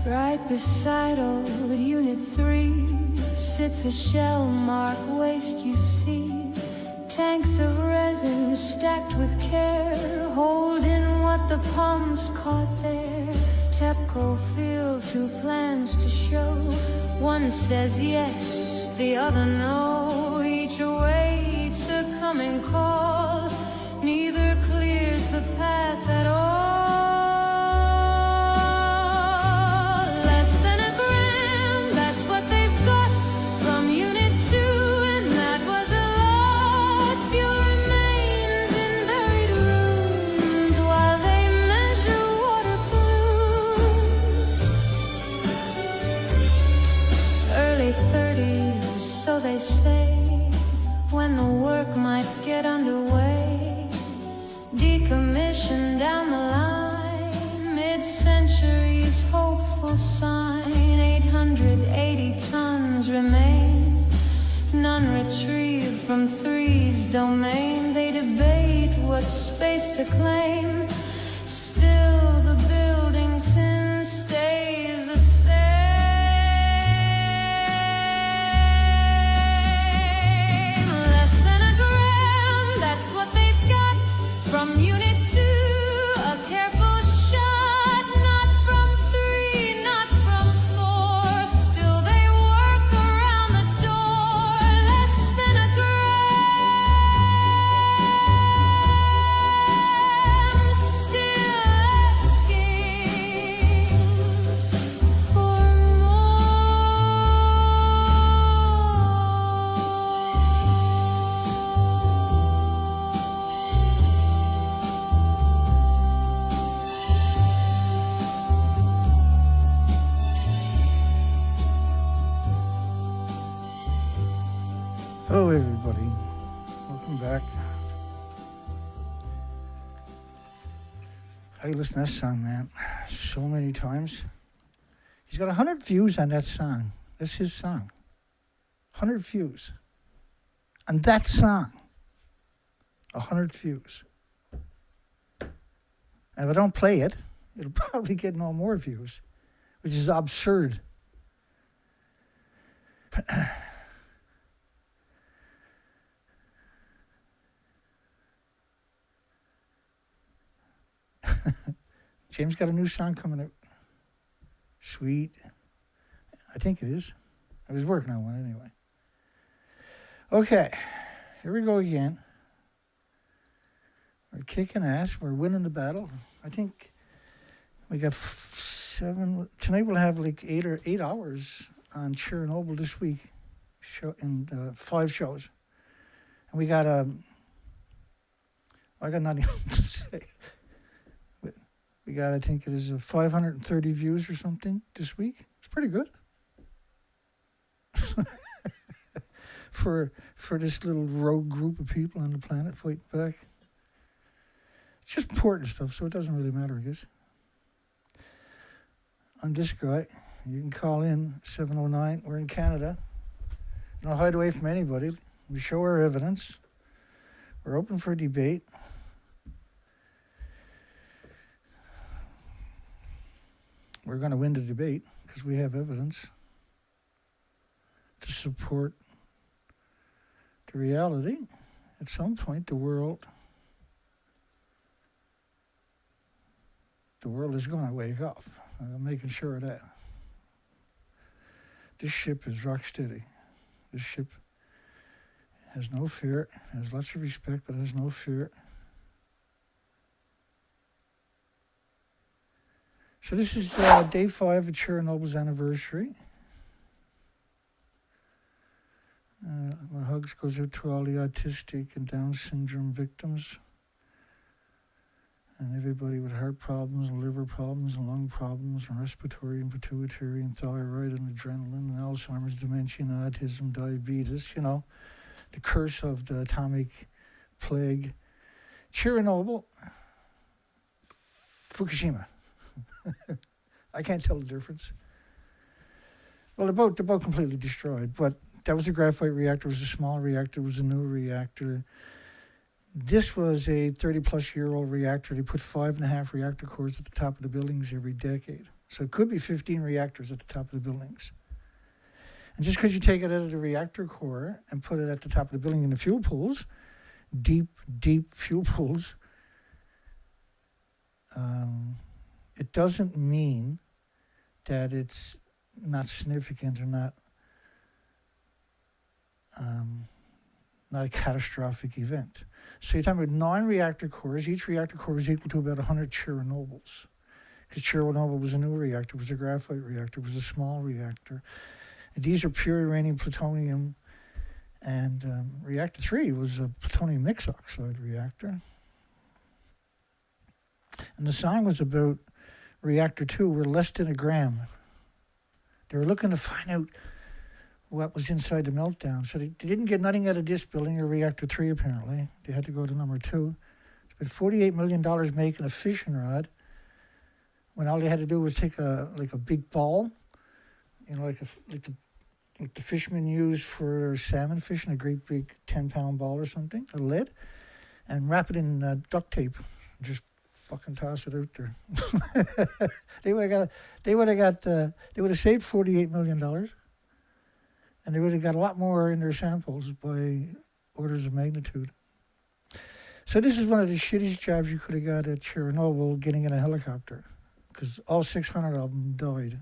Right beside old Unit 3 sits a shell-marked waste you see. Tanks of resin stacked with care, holding what the pumps caught there. TEPCO field 2 plans to show. One says yes, the other no. Each awaits a coming call. Neither clears the path at all. They say when the work might get underway, decommission down the line, mid-century's hopeful sign. 880 tons remain, none retrieved from 3's domain. They debate what space to claim, still the Buildington stays the same. From Unit 2, a careful shot, not from 3, not from 4. Still they work around the door, less than a gram. Still asking for Hello everybody, welcome back. I listen to that song, man, so many times. He's got 100 views on that song. That's his song. 100 views. On that song. 100 views. And if I don't play it, it'll probably get no more views, which is absurd. James got a new song coming out. Sweet. I think it is. I was working on one anyway. Okay, here we go again. We're kicking ass. We're winning the battle. I think we got 7. Tonight we'll have like 8 hours on Chernobyl this week. And 5 shows. And we got I got nothing to say. We got, I think it is 530 views or something this week. It's pretty good. for this little rogue group of people on the planet fighting back. It's just important stuff, so it doesn't really matter, I guess. I'm this guy. You can call in 709. We're in Canada. We don't hide away from anybody. We show our evidence. We're open for debate. We're going to win the debate because we have evidence to support the reality. At some point, the world is going to wake up. I'm making sure of that. This ship is rock steady. This ship has no fear, has lots of respect, but has no fear. So this is day 5 of Chernobyl's anniversary. My hugs goes out to all the autistic and Down syndrome victims. And everybody with heart problems and liver problems and lung problems and respiratory and pituitary and thyroid and adrenaline and Alzheimer's, dementia, and autism, diabetes, you know, the curse of the atomic plague. Chernobyl, Fukushima. I can't tell the difference. Well, they're both completely destroyed, but that was a graphite reactor, it was a small reactor, it was a new reactor. This was a 30-plus-year-old reactor. They put 5.5 reactor cores at the top of the buildings every decade. So it could be 15 reactors at the top of the buildings. And just because you take it out of the reactor core and put it at the top of the building in the fuel pools, deep, deep fuel pools, it doesn't mean that it's not significant or not a catastrophic event. So you're talking about 9 reactor cores. Each reactor core is equal to about 100 Chernobyls. Because Chernobyl was a new reactor, was a graphite reactor, was a small reactor. And these are pure uranium, plutonium, and reactor 3 was a plutonium mixed oxide reactor. And the sign was about reactor 2 were less than a gram. They were looking to find out what was inside the meltdown. So they didn't get nothing out of this building or reactor 3 apparently. They had to go to number 2. Spent $48 million making a fishing rod when all they had to do was take a big ball, like the fishermen use for salmon fishing, a great big 10-pound ball or something, a lead, and wrap it in duct tape. Just fucking toss it out there. They would have saved $48 million, and they would have got a lot more in their samples by orders of magnitude. So this is one of the shittiest jobs you could have got at Chernobyl, getting in a helicopter, because all 600 of them died.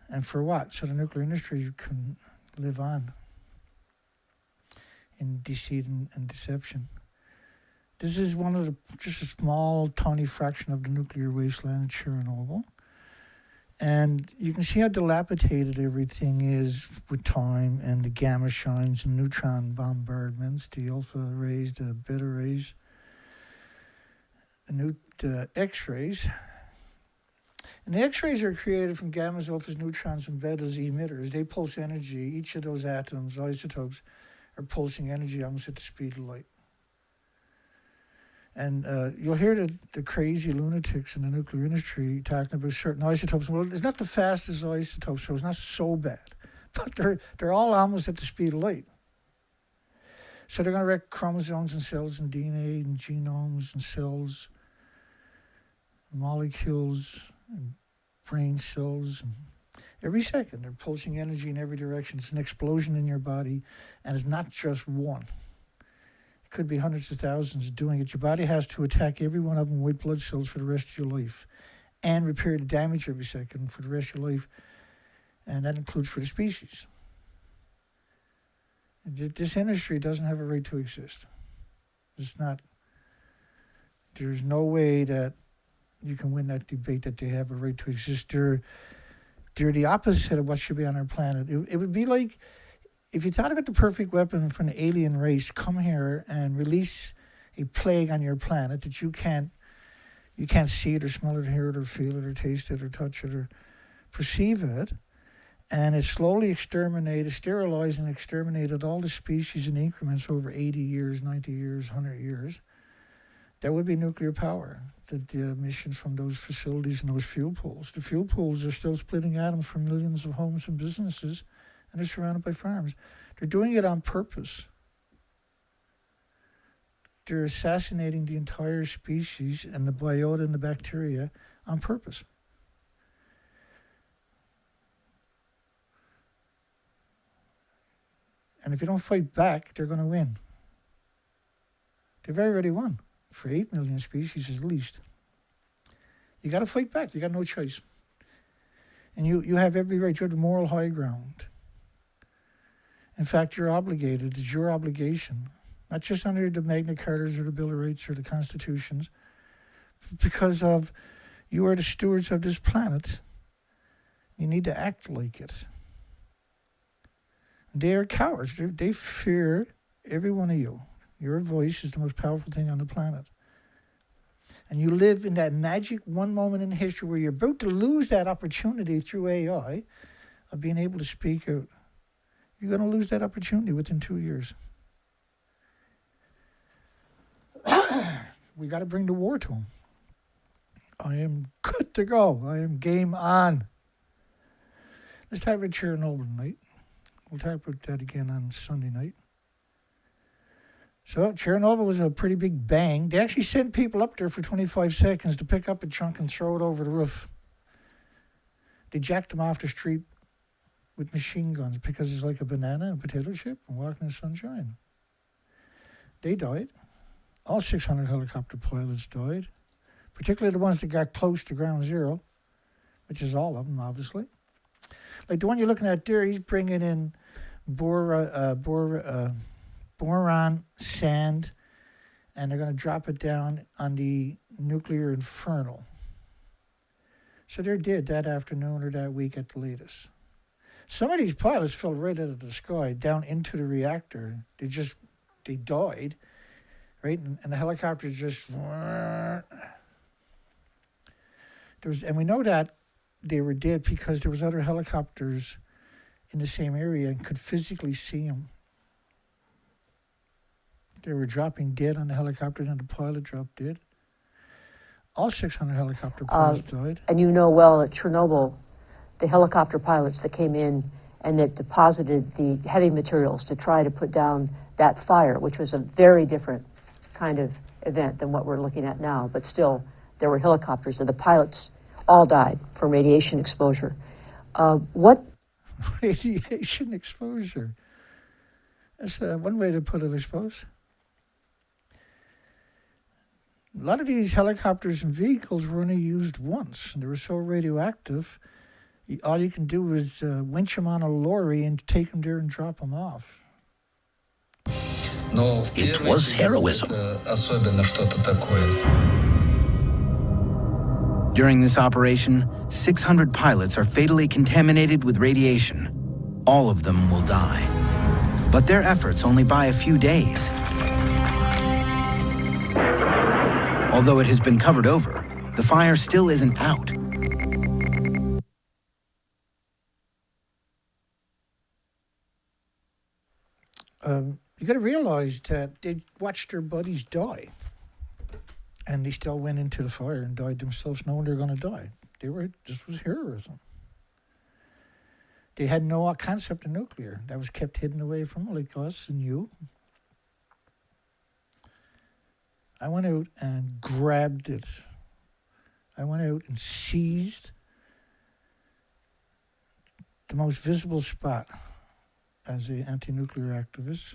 And for what? So the nuclear industry can live on in deceit and deception. This is just a small, tiny fraction of the nuclear wasteland in Chernobyl. And you can see how dilapidated everything is with time and the gamma shines and neutron bombardments, the alpha rays, the beta rays, the X-rays. And the X-rays are created from gammas, alphas, neutrons, and betas emitters. They pulse energy. Each of those atoms, isotopes, are pulsing energy almost at the speed of light. And you'll hear the crazy lunatics in the nuclear industry talking about certain isotopes. Well, it's not the fastest isotopes, so it's not so bad. But they're all almost at the speed of light. So they're going to wreck chromosomes and cells and DNA and genomes and cells, molecules, and brain cells. And every second, they're pulsing energy in every direction. It's an explosion in your body, and it's not just one. It could be hundreds of thousands doing it. Your body has to attack every one of them with blood cells for the rest of your life and repair the damage every second for the rest of your life, and that includes for the species. This industry doesn't have a right to exist. There's no way that you can win that debate that they have a right to exist. They're the opposite of what should be on our planet. It would be like if you thought about the perfect weapon for an alien race, come here and release a plague on your planet that you can't see it or smell it or hear it or feel it or taste it or touch it or perceive it, and it slowly sterilized and exterminated all the species in increments over 80 years, 90 years, 100 years. That would be nuclear power, the emissions from those facilities and those fuel pools. The fuel pools are still splitting atoms from millions of homes and businesses, and they're surrounded by farms. They're doing it on purpose. They're assassinating the entire species and the biota and the bacteria on purpose. And if you don't fight back, they're going to win. They've already won. For 8 million species at least. You got to fight back. You got no choice. And you have every right. You have the moral high ground. In fact, you're obligated. It's your obligation. Not just under the Magna Cartas or the Bill of Rights or the Constitutions. Because of you are the stewards of this planet. You need to act like it. They are cowards. They fear every one of you. Your voice is the most powerful thing on the planet. And you live in that magic one moment in history where you're about to lose that opportunity through AI of being able to speak out. You're going to lose that opportunity within 2 years. We got to bring the war to them. I am good to go. I am game on. Let's talk about Chernobyl tonight. We'll talk about that again on Sunday night. So Chernobyl was a pretty big bang. They actually sent people up there for 25 seconds to pick up a chunk and throw it over the roof. They jacked them off the street with machine guns because it's like a banana and a potato chip and walking in the sunshine. They died. All 600 helicopter pilots died, particularly the ones that got close to ground zero, which is all of them, obviously. Like the one you're looking at there, he's bringing in boron sand, and they're going to drop it down on the nuclear inferno. So they're dead that afternoon or that week at the latest. Some of these pilots fell right out of the sky down into the reactor. They died, right? And the helicopters just... And we know that they were dead because there was other helicopters in the same area and could physically see them. They were dropping dead on the helicopter, and the pilot dropped dead. All 600 helicopter pilots died. And you know well at Chernobyl, the helicopter pilots that came in and that deposited the heavy materials to try to put down that fire, which was a very different kind of event than what we're looking at now. But still, there were helicopters, and the pilots all died from radiation exposure. What? Radiation exposure. That's one way to put it, I suppose. A lot of these helicopters and vehicles were only used once, and they were so radioactive, all you can do is winch them on a lorry and take them there and drop them off. It was heroism. During this operation, 600 pilots are fatally contaminated with radiation. All of them will die. But their efforts only buy a few days. Although it has been covered over, the fire still isn't out. You got to realize that they watched their buddies die, and they still went into the fire and died themselves, knowing they're going to die. This was heroism. They had no concept of nuclear. That was kept hidden away from them, like us and you. I went out and grabbed it. I went out and seized the most visible spot as an anti-nuclear activist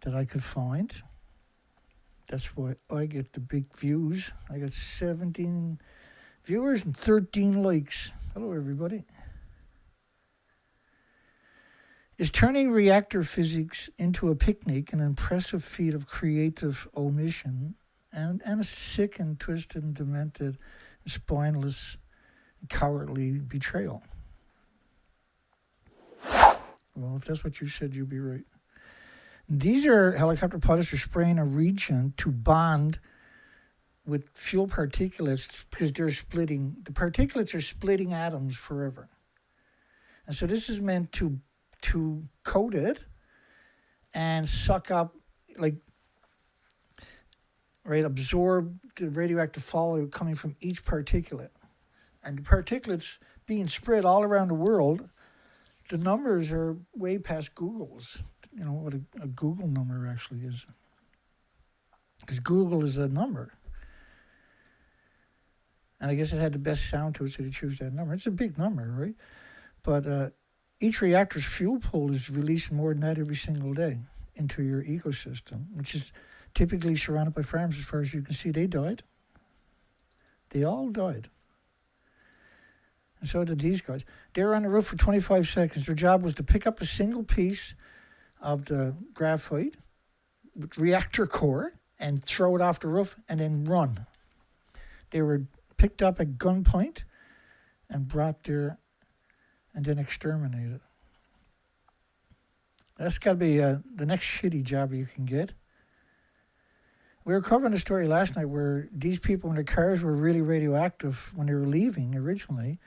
that I could find. That's why I get the big views. I got 17 viewers and 13 likes. Hello, everybody. Is turning reactor physics into a picnic an impressive feat of creative omission and a sick and twisted and demented, spineless, cowardly betrayal? Well, if that's what you said, you'd be right. These are helicopter pilots are spraying a reagent to bond with fuel particulates because they're splitting. The particulates are splitting atoms forever. And so this is meant to coat it and suck up, absorb the radioactive fallout coming from each particulate. And the particulates being spread all around the world, the numbers are way past Google's. You know what a Google number actually is. Because Google is a number. And I guess it had the best sound to it, so they choose that number. It's a big number, right? But each reactor's fuel pool is releasing more than that every single day into your ecosystem, which is typically surrounded by farms as far as you can see. They died. They all died. And so did these guys. They were on the roof for 25 seconds. Their job was to pick up a single piece of the graphite with reactor core and throw it off the roof and then run. They were picked up at gunpoint and brought there and then exterminated. That's got to be the next shitty job you can get. We were covering a story last night where these people in their cars were really radioactive when they were leaving originally.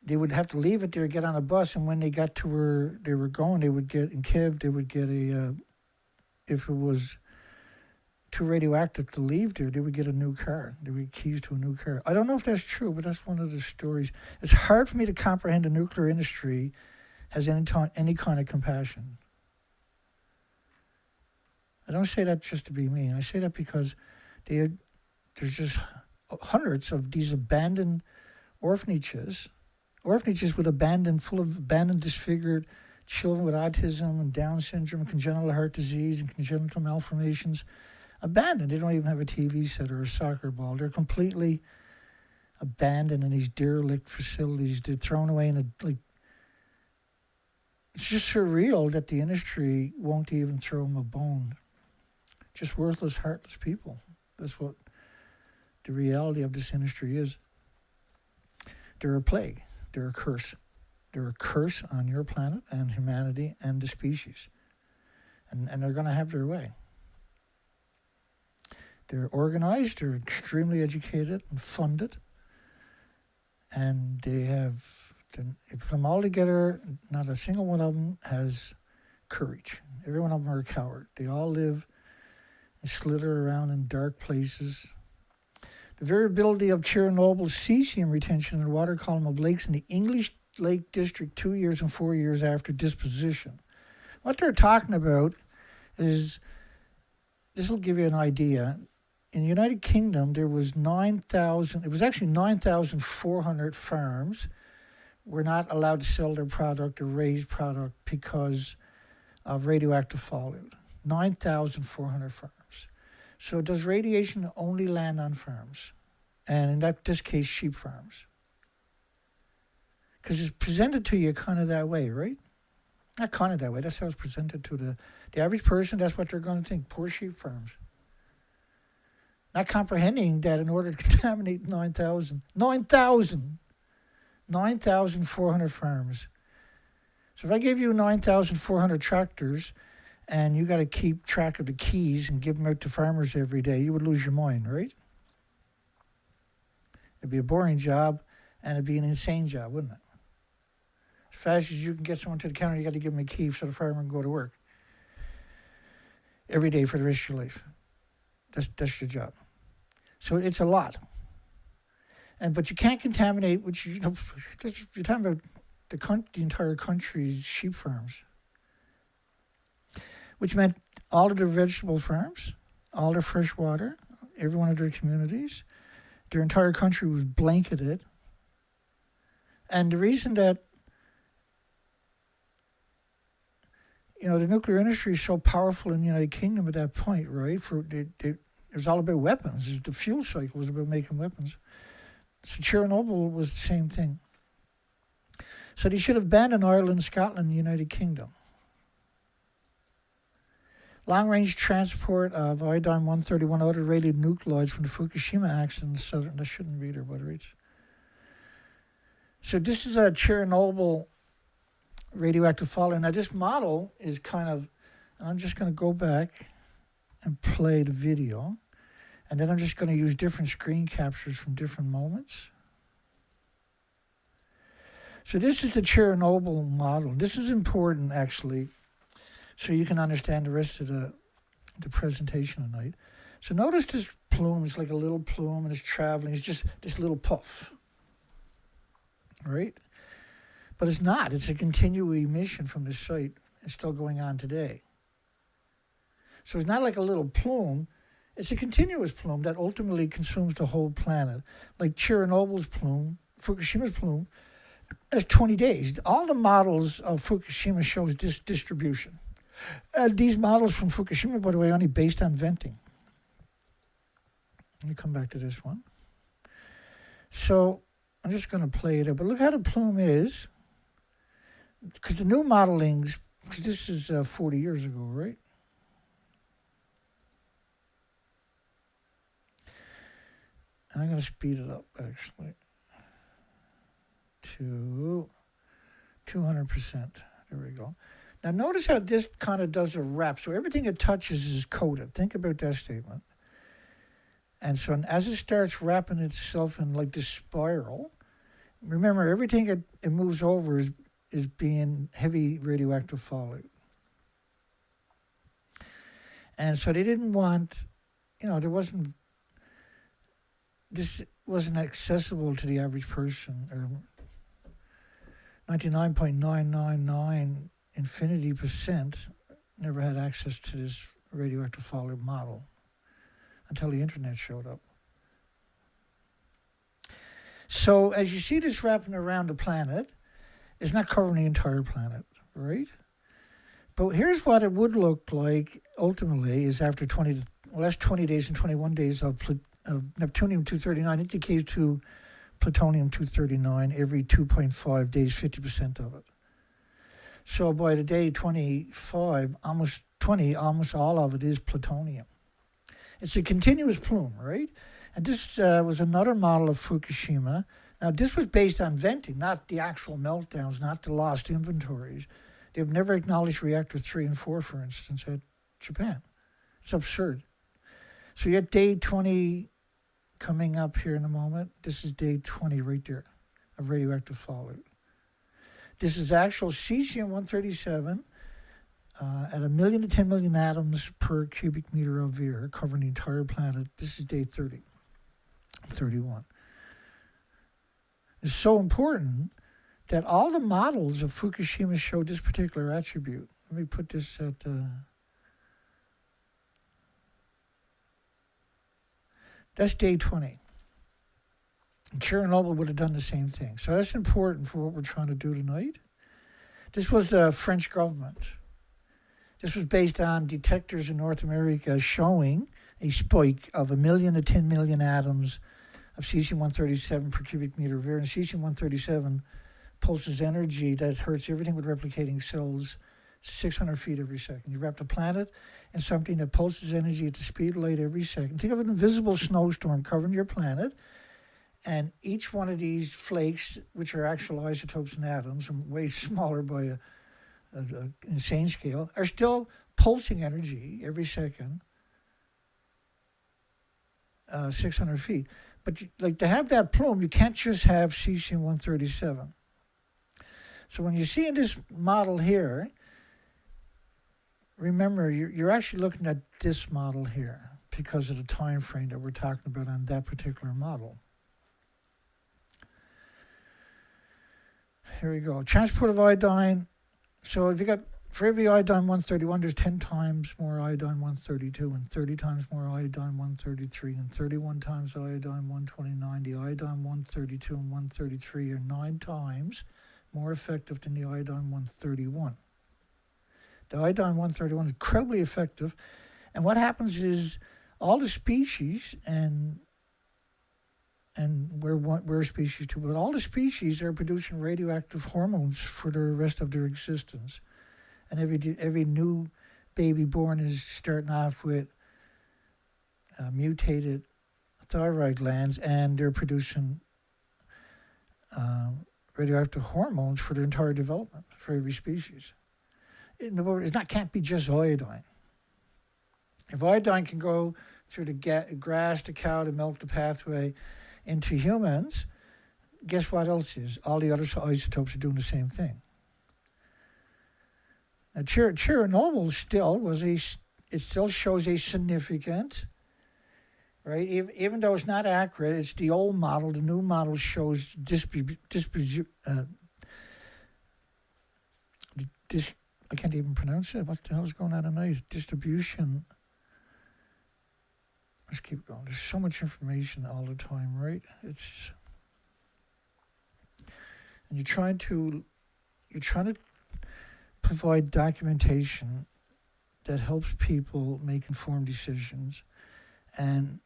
They would have to leave it there, get on a bus, and when they got to where they were going, they would get, in Kiev, they would get if it was too radioactive to leave there, they would get a new car. They would get keys to a new car. I don't know if that's true, but that's one of the stories. It's hard for me to comprehend the nuclear industry has any kind of compassion. I don't say that just to be mean. I say that because there's just hundreds of these abandoned orphanages full of abandoned, disfigured children with autism and Down syndrome, congenital heart disease, and congenital malformations. Abandoned. They don't even have a TV set or a soccer ball. They're completely abandoned in these derelict facilities. They're thrown away in it's just surreal that the industry won't even throw them a bone. Just worthless, heartless people. That's what the reality of this industry is. They're a plague. They're a curse. They're a curse on your planet and humanity and the species. And they're going to have their way. They're organized, they're extremely educated and funded. And they have, if you put them all together, not a single one of them has courage. Every one of them are a coward. They all live and slither around in dark places. The variability of Chernobyl's cesium retention in the water column of lakes in the English Lake District 2 years and 4 years after disposition. What they're talking about is, this will give you an idea. In the United Kingdom, there was 9,400 farms were not allowed to sell their product or raise product because of radioactive fallout. 9,400 farms. So does radiation only land on farms? And in this case, sheep farms. Because it's presented to you kind of that way, right? Not kind of that way. That's how it's presented to the average person. That's what they're going to think. Poor sheep farms. Not comprehending that in order to contaminate 9,400 farms. So if I give you 9,400 tractors and you got to keep track of the keys and give them out to farmers every day, you would lose your mind, right? It'd be a boring job and it'd be an insane job, wouldn't it? As fast as you can get someone to the counter, you got to give them a key so the farmer can go to work every day for the rest of your life. That's your job. So it's a lot. But you can't contaminate, which you're talking about the entire country's sheep farms, which meant all of their vegetable farms, all their fresh water, every one of their communities, their entire country was blanketed. And the reason that the nuclear industry is so powerful in the United Kingdom at that point, right? It was all about weapons. The fuel cycle was about making weapons. So Chernobyl was the same thing. So they should have banned in Ireland, Scotland, and the United Kingdom. Long-range transport of iodine-131 other radionuclides from the Fukushima accident in the southern. That shouldn't be there, but it reads. So this is a Chernobyl radioactive fallout. Now this model is kind of, I'm just going to go back and play the video, and then I'm just going to use different screen captures from different moments. So this is the Chernobyl model. This is important, actually, so you can understand the rest of the presentation tonight. So notice this plume is like a little plume, and it's traveling. It's just this little puff, right? But it's not. It's a continual emission from the site. It's still going on today. So it's not like a little plume. It's a continuous plume that ultimately consumes the whole planet. Like Chernobyl's plume, Fukushima's plume, that's 20 days. All the models of Fukushima shows this distribution. These models from Fukushima, by the way, are only based on venting. Let me come back to this one. So I'm just going to play it up. But look how the plume is. Because the new modelings, because this is 40 years ago, right? And I'm going to speed it up, actually, to 200%. There we go. Now, notice how this kind of does a wrap. So everything it touches is coated. Think about that statement. And so as it starts wrapping itself in like this spiral, remember, everything it moves over is being heavy radioactive fallout. And so they didn't want, this wasn't accessible to the average person, or 99.999% never had access to this radioactive fallout model until the internet showed up. So as you see this wrapping around the planet, it's not covering the entire planet, right? But here's what it would look like ultimately is after 20 days and 21 days of Neptunium-239, it decays to plutonium-239 every 2.5 days, 50% of it. So by the day 25, almost all of it is plutonium. It's a continuous plume, right? And this was another model of Fukushima. Now, this was based on venting, not the actual meltdowns, not the lost inventories. They've never acknowledged reactor 3 and 4, for instance, at Japan. It's absurd. So you have day 20 coming up here in a moment. This is day 20 right there of radioactive fallout. This is actual cesium-137 at 1 million to 10 million atoms per cubic meter of air, covering the entire planet. This is day 30, 31. It's so important that all the models of Fukushima show this particular attribute. Let me put this at... That's day 20. And Chernobyl would have done the same thing. So that's important for what we're trying to do tonight. This was the French government. This was based on detectors in North America showing a spike of 1 million to 10 million atoms of cesium-137 per cubic meter of air. And cesium-137 pulses energy that hurts everything with replicating cells 600 feet every second. You wrap the planet in something that pulses energy at the speed of light every second. Think of an invisible snowstorm covering your planet, and each one of these flakes, which are actual isotopes and atoms, and way smaller by an insane scale, are still pulsing energy every second, 600 feet. But to have that plume, you can't just have cesium-137. So when you see in this model here, remember, you're actually looking at this model here because of the time frame that we're talking about on that particular model. Here we go. Transport of iodine. So if you got, for every iodine-131, there's 10 times more iodine-132, and 30 times more iodine-133, and 31 times iodine-129. The iodine-132 and 133 are 9 times more effective than the iodine-131. The iodine-131 is incredibly effective, and what happens is all the species, and we're a species too, but all the species are producing radioactive hormones for the rest of their existence. And every new baby born is starting off with mutated thyroid glands, and they're producing radioactive hormones for their entire development for every species. In other words, can't be just iodine. If iodine can go through the grass, the cow, to melt the pathway into humans, guess what else is? All the other isotopes are doing the same thing. Now, Chernobyl still shows a significant, right? Even though it's not accurate, it's the old model. The new model shows I can't even pronounce it. What the hell is going on tonight? Distribution. Let's keep going. There's so much information all the time, right? And you're trying to provide documentation that helps people make informed decisions and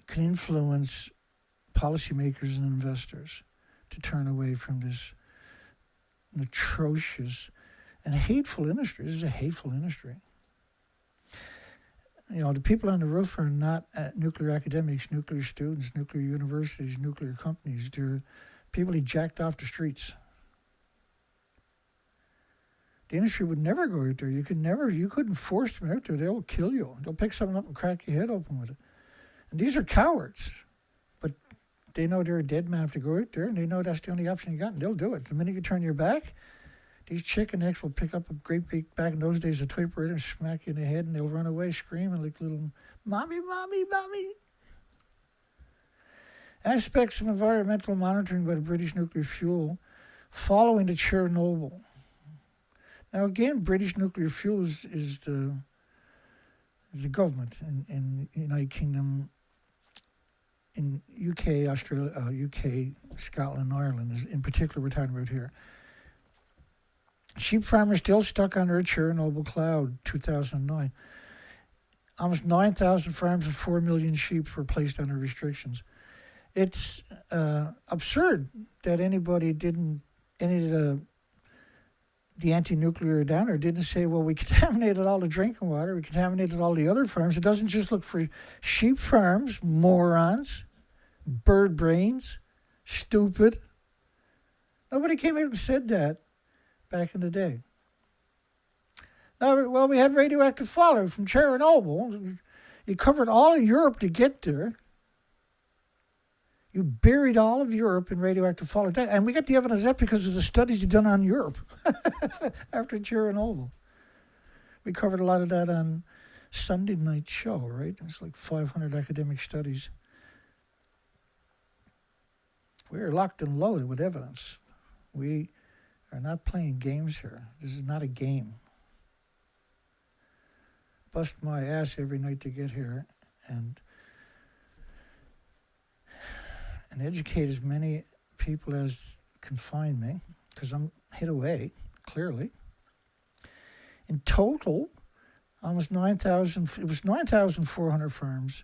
can influence policymakers and investors to turn away from this atrocious and hateful industry. This is a hateful industry. The people on the roof are not nuclear academics, nuclear students, nuclear universities, nuclear companies. They're people eject off the streets. The industry would never go out there. You couldn't force them out there. They'll kill you. They'll pick something up and crack your head open with it. And these are cowards. But they know they're a dead man if they go out there, and they know that's the only option you got, and they'll do it. The minute you turn your back, these chicken necks will pick up a great big, back in those days, a typewriter and smack you in the head, and they'll run away screaming like little, "Mommy, mommy, mommy." Aspects of environmental monitoring by the British nuclear fuel following the Chernobyl. Now again, British nuclear fuel is the the government in the United Kingdom, in UK, Australia, UK, Scotland, Ireland, is in particular we're talking about here. Sheep farmers still stuck under a Chernobyl cloud, 2009. Almost 9,000 farms and 4 million sheep were placed under restrictions. It's absurd that any of the anti-nuclear downer didn't say, well, we contaminated all the drinking water, we contaminated all the other farms. It doesn't just look for sheep farms, morons, bird brains, stupid. Nobody came out and said that back in the day. Now, well, we had radioactive fallout from Chernobyl. You covered all of Europe to get there. You buried all of Europe in radioactive fallout. And we got the evidence of that because of the studies you've done on Europe after Chernobyl. We covered a lot of that on Sunday night show, right? It's like 500 academic studies. We're locked and loaded with evidence. We are not playing games here. This is not a game. Bust my ass every night to get here and educate as many people as can find me, because I'm hid away, clearly. In total, almost 9,000, it was 9,400 farms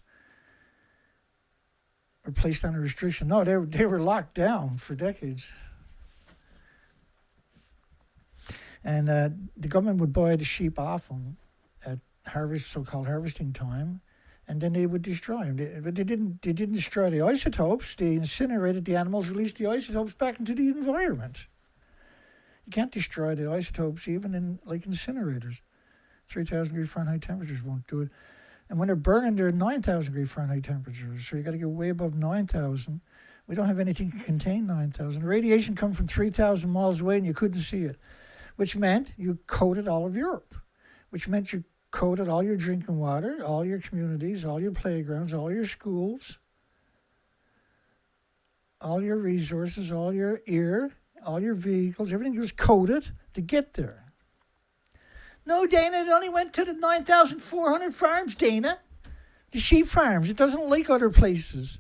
were placed under restriction. No, they were locked down for decades. And the government would buy the sheep off them at so-called harvesting time, and then they would destroy them. But they didn't destroy the isotopes. They incinerated the animals, released the isotopes back into the environment. You can't destroy the isotopes even in like incinerators. 3,000 degree Fahrenheit temperatures won't do it. And when they're burning, they're 9,000 degree Fahrenheit temperatures. So you got to get way above 9,000. We don't have anything to contain 9,000. Radiation come from 3,000 miles away and you couldn't see it, which meant you coated all of Europe, which meant you coated all your drinking water, all your communities, all your playgrounds, all your schools, all your resources, all your air, all your vehicles. Everything was coated to get there. No, Dana, it only went to the 9,400 farms, Dana. The sheep farms. It doesn't like other places.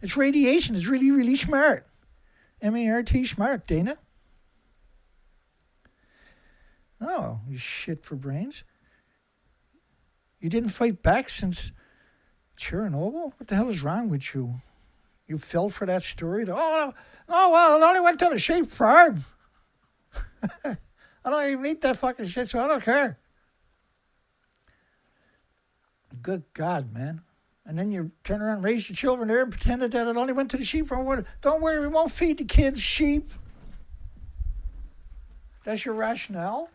It's radiation. It's really, really smart. M-A-R-T, smart, Dana. Oh, you shit for brains. You didn't fight back since Chernobyl? What the hell is wrong with you? You fell for that story? Well, it only went to the sheep farm. I don't even eat that fucking shit, so I don't care. Good God, man. And then you turn around and raise your children there and pretended that it only went to the sheep farm. Don't worry, we won't feed the kids sheep. That's your rationale?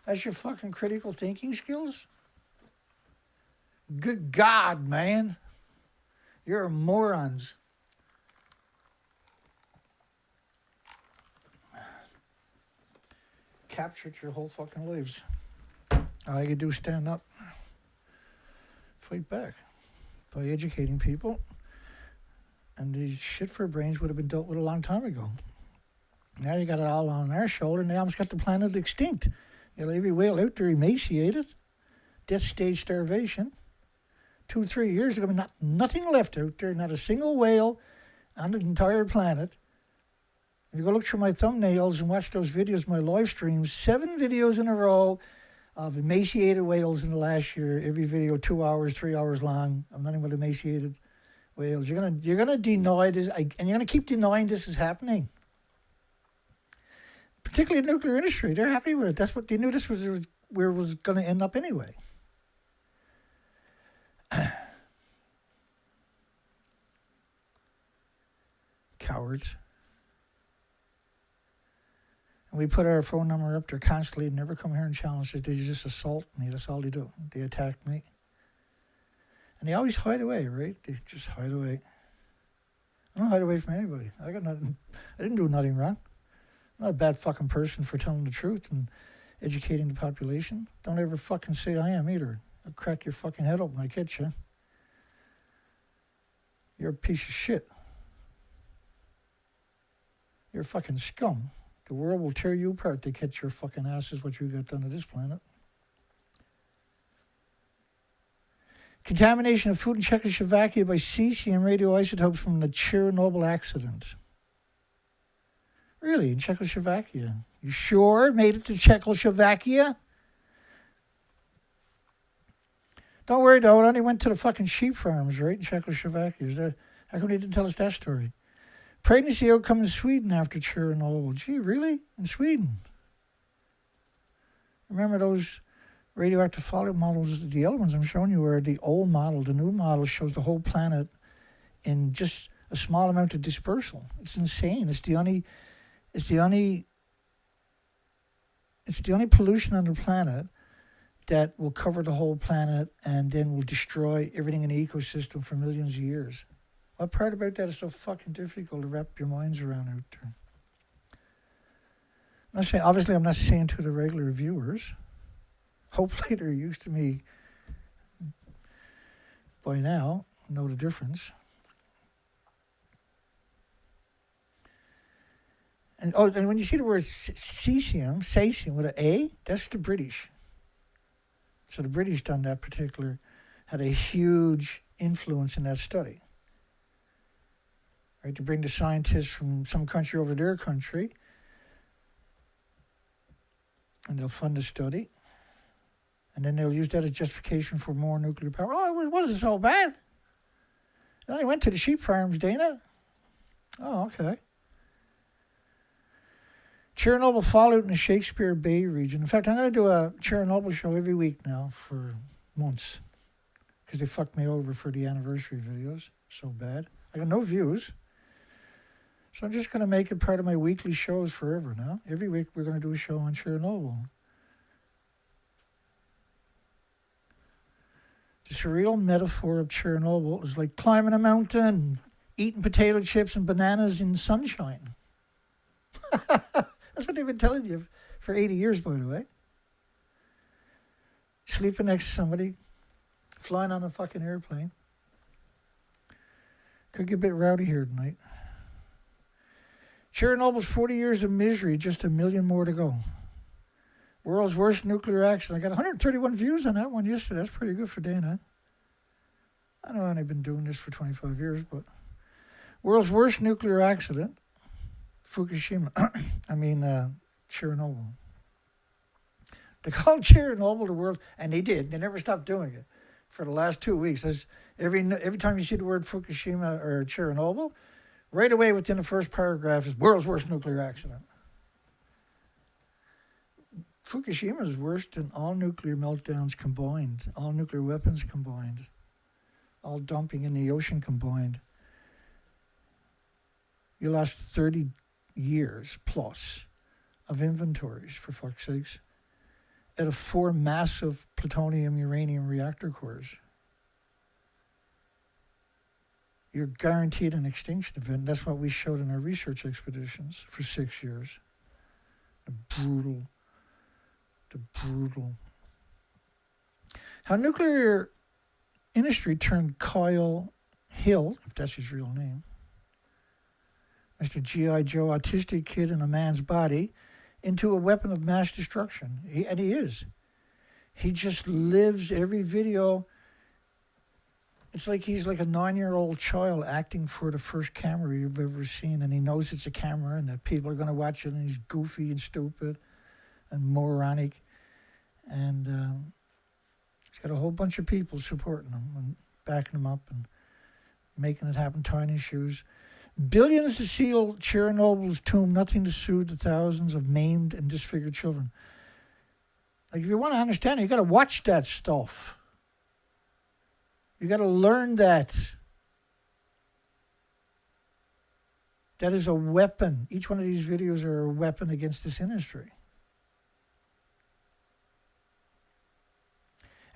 That's your fucking critical thinking skills? Good God, man. You're morons. Captured your whole fucking lives. All you can do is stand up. Fight back. By educating people. And these shit for brains would have been dealt with a long time ago. Now you got it all on our shoulder, and they almost got the planet extinct. You know, every whale out there emaciated. Death stage starvation. 2-3 years ago, nothing left out there, not a single whale on the entire planet. If you go look through my thumbnails and watch those videos, my live streams, 7 videos in a row of emaciated whales in the last year. Every video 2 hours, 3 hours long. I'm nothing but emaciated whales. You're gonna deny this, and you're gonna keep denying this is happening. Particularly the nuclear industry, they're happy with it. That's what they knew this was where it was going to end up anyway. Cowards. And we put our phone number up there constantly and never come here and challenge us. They just assault me. That's all they do. They attack me. And they always hide away, right? They just hide away. I don't hide away from anybody. I got nothing. I didn't do nothing wrong. I'm not a bad fucking person for telling the truth and educating the population. Don't ever fucking say I am either. I'll crack your fucking head open when I catch you. You're a piece of shit. You're a fucking scum. The world will tear you apart. They catch your fucking asses what you got done to this planet. Contamination of food in Czechoslovakia by cesium radioisotopes from the Chernobyl accident. Really, in Czechoslovakia? You sure? Made it to Czechoslovakia? Don't worry, though. It only went to the fucking sheep farms, right, in Czechoslovakia. How come they didn't tell us that story? Pregnancy outcome in Sweden after Chernobyl. Gee, really? In Sweden? Remember those radioactive fallout models, the other ones I'm showing you, where the old model, the new model shows the whole planet in just a small amount of dispersal. It's insane. It's the only pollution on the planet that will cover the whole planet and then will destroy everything in the ecosystem for millions of years. What part about that is so fucking difficult to wrap your minds around out there? I'm not saying to the regular viewers. Hopefully they're used to me by now, know the difference. And when you see the word cesium with an A, that's the British. So the British had a huge influence in that study. Right, to bring the scientists from some country over to their country, and they'll fund the study, and then they'll use that as justification for more nuclear power. Oh, it wasn't so bad. It only went to the sheep farms, Dana. Oh, okay. Chernobyl fallout in the Shakespeare Bay region. In fact, I'm going to do a Chernobyl show every week now for months, because they fucked me over for the anniversary videos so bad. I got no views. So I'm just going to make it part of my weekly shows forever now. Every week we're going to do a show on Chernobyl. The surreal metaphor of Chernobyl is like climbing a mountain, eating potato chips and bananas in sunshine. That's what they've been telling you for 80 years, by the way. Sleeping next to somebody, flying on a fucking airplane. Could get a bit rowdy here tonight. Chernobyl's 40 years of misery, just a million more to go. World's worst nuclear accident. I got 131 views on that one yesterday. That's pretty good for Dana. I know I've only been doing this for 25 years, but world's worst nuclear accident, Fukushima. Chernobyl. They called Chernobyl the world, and they did. They never stopped doing it for the last 2 weeks. Every time you see the word Fukushima or Chernobyl, right away within the first paragraph is world's worst nuclear accident. Fukushima is worse than all nuclear meltdowns combined, all nuclear weapons combined, all dumping in the ocean combined. You lost 30 years plus of inventories, for fuck's sakes, out of 4 massive plutonium-uranium reactor cores. You're guaranteed an extinction event. That's what we showed in our research expeditions for 6 years. The brutal. How nuclear industry turned Kyle Hill, if that's his real name, Mr. G.I. Joe, autistic kid in a man's body, into a weapon of mass destruction. He is. He just lives every video. It's like he's like a 9-year-old child acting for the first camera you've ever seen, and he knows it's a camera and that people are going to watch it, and he's goofy and stupid and moronic. And he's got a whole bunch of people supporting him and backing him up and making it happen, tying his shoes. Billions to seal Chernobyl's tomb, nothing to soothe the thousands of maimed and disfigured children. Like, if you want to understand it, you got to watch that stuff. You got to learn that. That is a weapon. Each one of these videos are a weapon against this industry.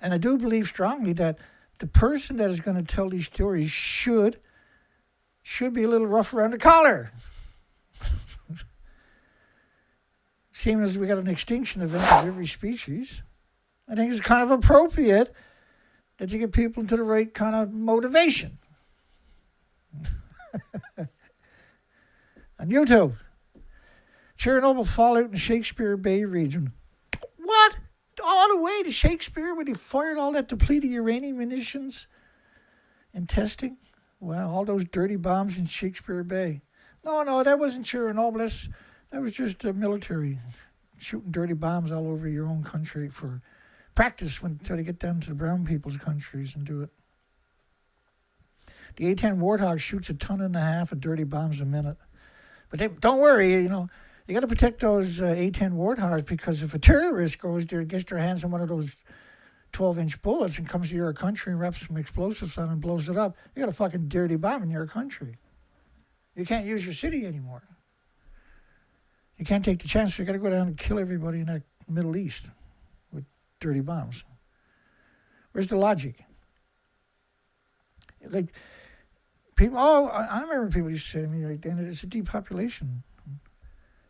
And I do believe strongly that the person that is going to tell these stories should be a little rough around the collar. Seeing as we got an extinction event of every species, I think it's kind of appropriate that you get people into the right kind of motivation. On YouTube, Chernobyl fallout in the Shakespeare Bay region. What? All the way to Shakespeare when he fired all that depleted uranium munitions in testing? Well, all those dirty bombs in Shakespeare Bay. No, that wasn't Chernobyl. That was just military shooting dirty bombs all over your own country for practice until they get down to the brown people's countries and do it. The A-10 Warthog shoots 1.5 tons of dirty bombs a minute. But don't worry, you got to protect those A-10 Warthogs, because if a terrorist goes there and gets their hands on one of those 12-inch bullets and comes to your country and wraps some explosives on it and blows it up, you got a fucking dirty bomb in your country. You can't use your city anymore. You can't take the chance. You got to go down and kill everybody in the Middle East with dirty bombs. Where's the logic? Like, people, I remember people used to say to me, like, Dan, it's a depopulation.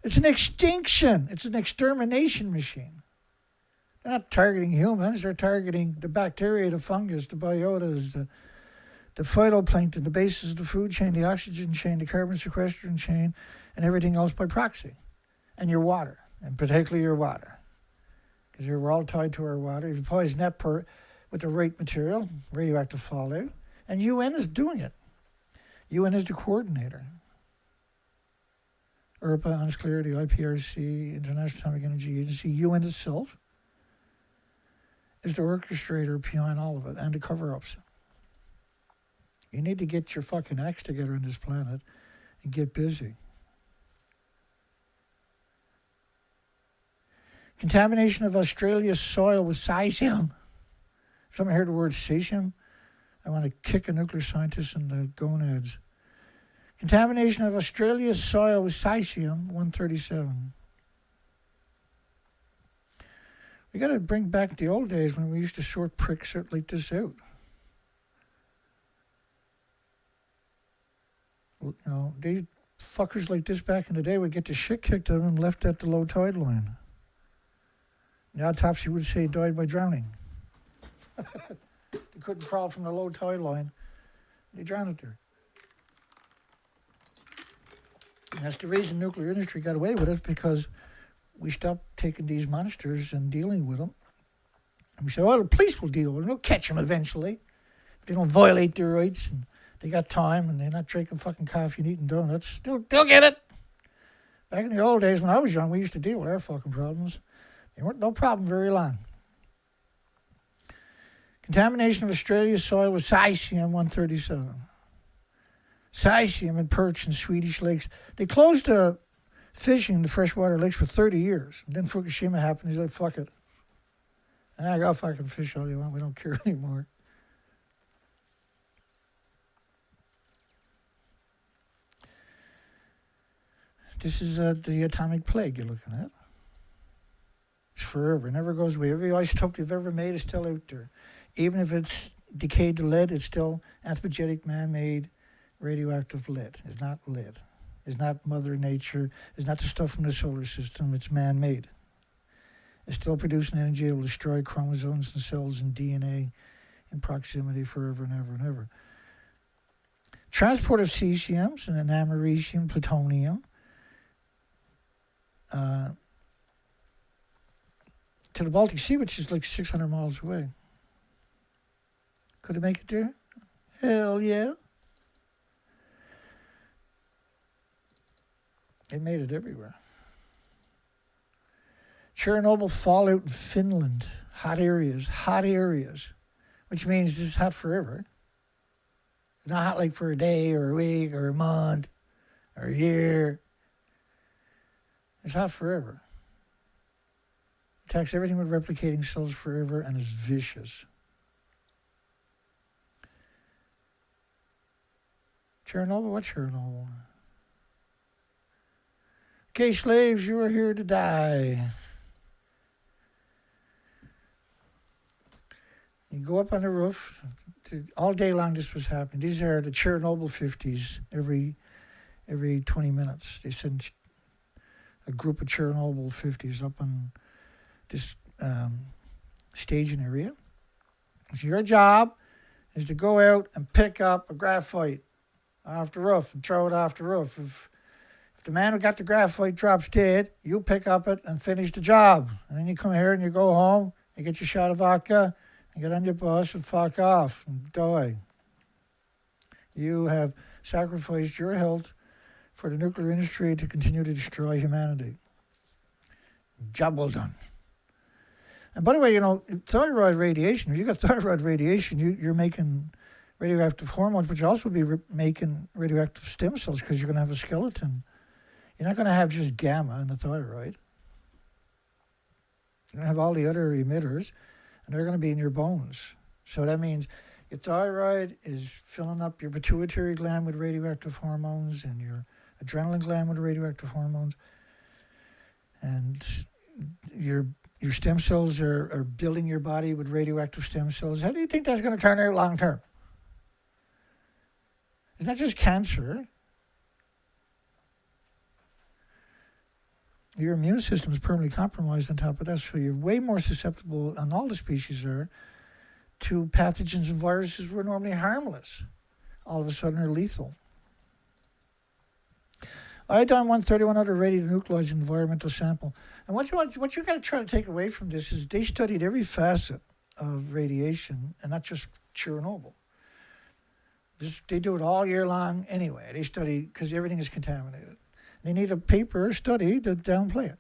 It's an extinction. It's an extermination machine. They're not targeting humans. They're targeting the bacteria, the fungus, the biotas, the phytoplankton, the bases of the food chain, the oxygen chain, the carbon sequestration chain, and everything else by proxy. And your water, and particularly your water. Because we're all tied to our water. If you poison that with the right material, radioactive fallout, and UN is doing it. UN is the coordinator. ERPA, Honest Clarity, IPRC, International Atomic Energy Agency, UN itself is the orchestrator behind all of it and the cover-ups. You need to get your fucking acts together on this planet and get busy. Contamination of Australia's soil with cesium. If someone heard the word cesium, I want to kick a nuclear scientist in the gonads. Contamination of Australia's soil with cesium-137. We got to bring back the old days when we used to sort pricks like this out. They fuckers like this back in the day would get the shit kicked out of them and left at the low tide line. The autopsy would say he died by drowning. They couldn't crawl from the low tide line. They drowned there. And that's the reason the nuclear industry got away with it, because we stopped taking these monsters and dealing with them. And we said, the police will deal with them. They'll catch them eventually. If they don't violate their rights and they got time and they're not drinking fucking coffee and eating donuts, they'll get it. Back in the old days when I was young, we used to deal with our fucking problems. They weren't no problem very long. Contamination of Australia's soil with cesium-137. Cesium and perch in Swedish lakes. They closed fishing in the freshwater lakes for 30 years. And then Fukushima happened. He's like, fuck it. And I got fucking fish all you want. We don't care anymore. This is the atomic plague you're looking at. It's forever. It never goes away. Every isotope you've ever made is still out there. Even if it's decayed to lead, it's still anthropogenic, man-made, radioactive lead. It's not lead. It's not Mother Nature. It's not the stuff from the solar system. It's man-made. It's still producing energy. It will destroy chromosomes and cells and DNA in proximity forever and ever and ever. Transport of cesiums and americium, plutonium, to the Baltic Sea, which is like 600 miles away. Could it make it there? Hell yeah. It made it everywhere. Chernobyl fallout in Finland. Hot areas, which means it's hot forever. It's not hot like for a day or a week or a month or a year. It's hot forever. Attacks everything with replicating cells forever and is vicious. Chernobyl? What Chernobyl? Okay, slaves, you are here to die. You go up on the roof. All day long this was happening. These are the Chernobyl 50s every 20 minutes. They send a group of Chernobyl 50s up on this staging area. So your job is to go out and pick up a graphite off the roof and throw it off the roof. If the man who got the graphite drops dead, you pick up it and finish the job. And then you come here and you go home, You get your shot of vodka, and get on your bus and fuck off and die. You have sacrificed your health for the nuclear industry to continue to destroy humanity. Job well done. And by the way, thyroid radiation, if you got thyroid radiation, you're making radioactive hormones, but you also be making radioactive stem cells because you're going to have a skeleton. You're not going to have just gamma in the thyroid. You're going to have all the other emitters, and they're going to be in your bones. So that means your thyroid is filling up your pituitary gland with radioactive hormones and your adrenaline gland with radioactive hormones. And your stem cells are building your body with radioactive stem cells. How do you think that's going to turn out long term? It's not just cancer. Your immune system is permanently compromised on top of that, so you're way more susceptible, and all the species are, to pathogens and viruses who are normally harmless. All of a sudden are lethal. Iodine-131 other radionuclides in environmental sample. And what you got to try to take away from this is they studied every facet of radiation, and not just Chernobyl. They do it all year long anyway. They study because everything is contaminated. They need a paper study to downplay it.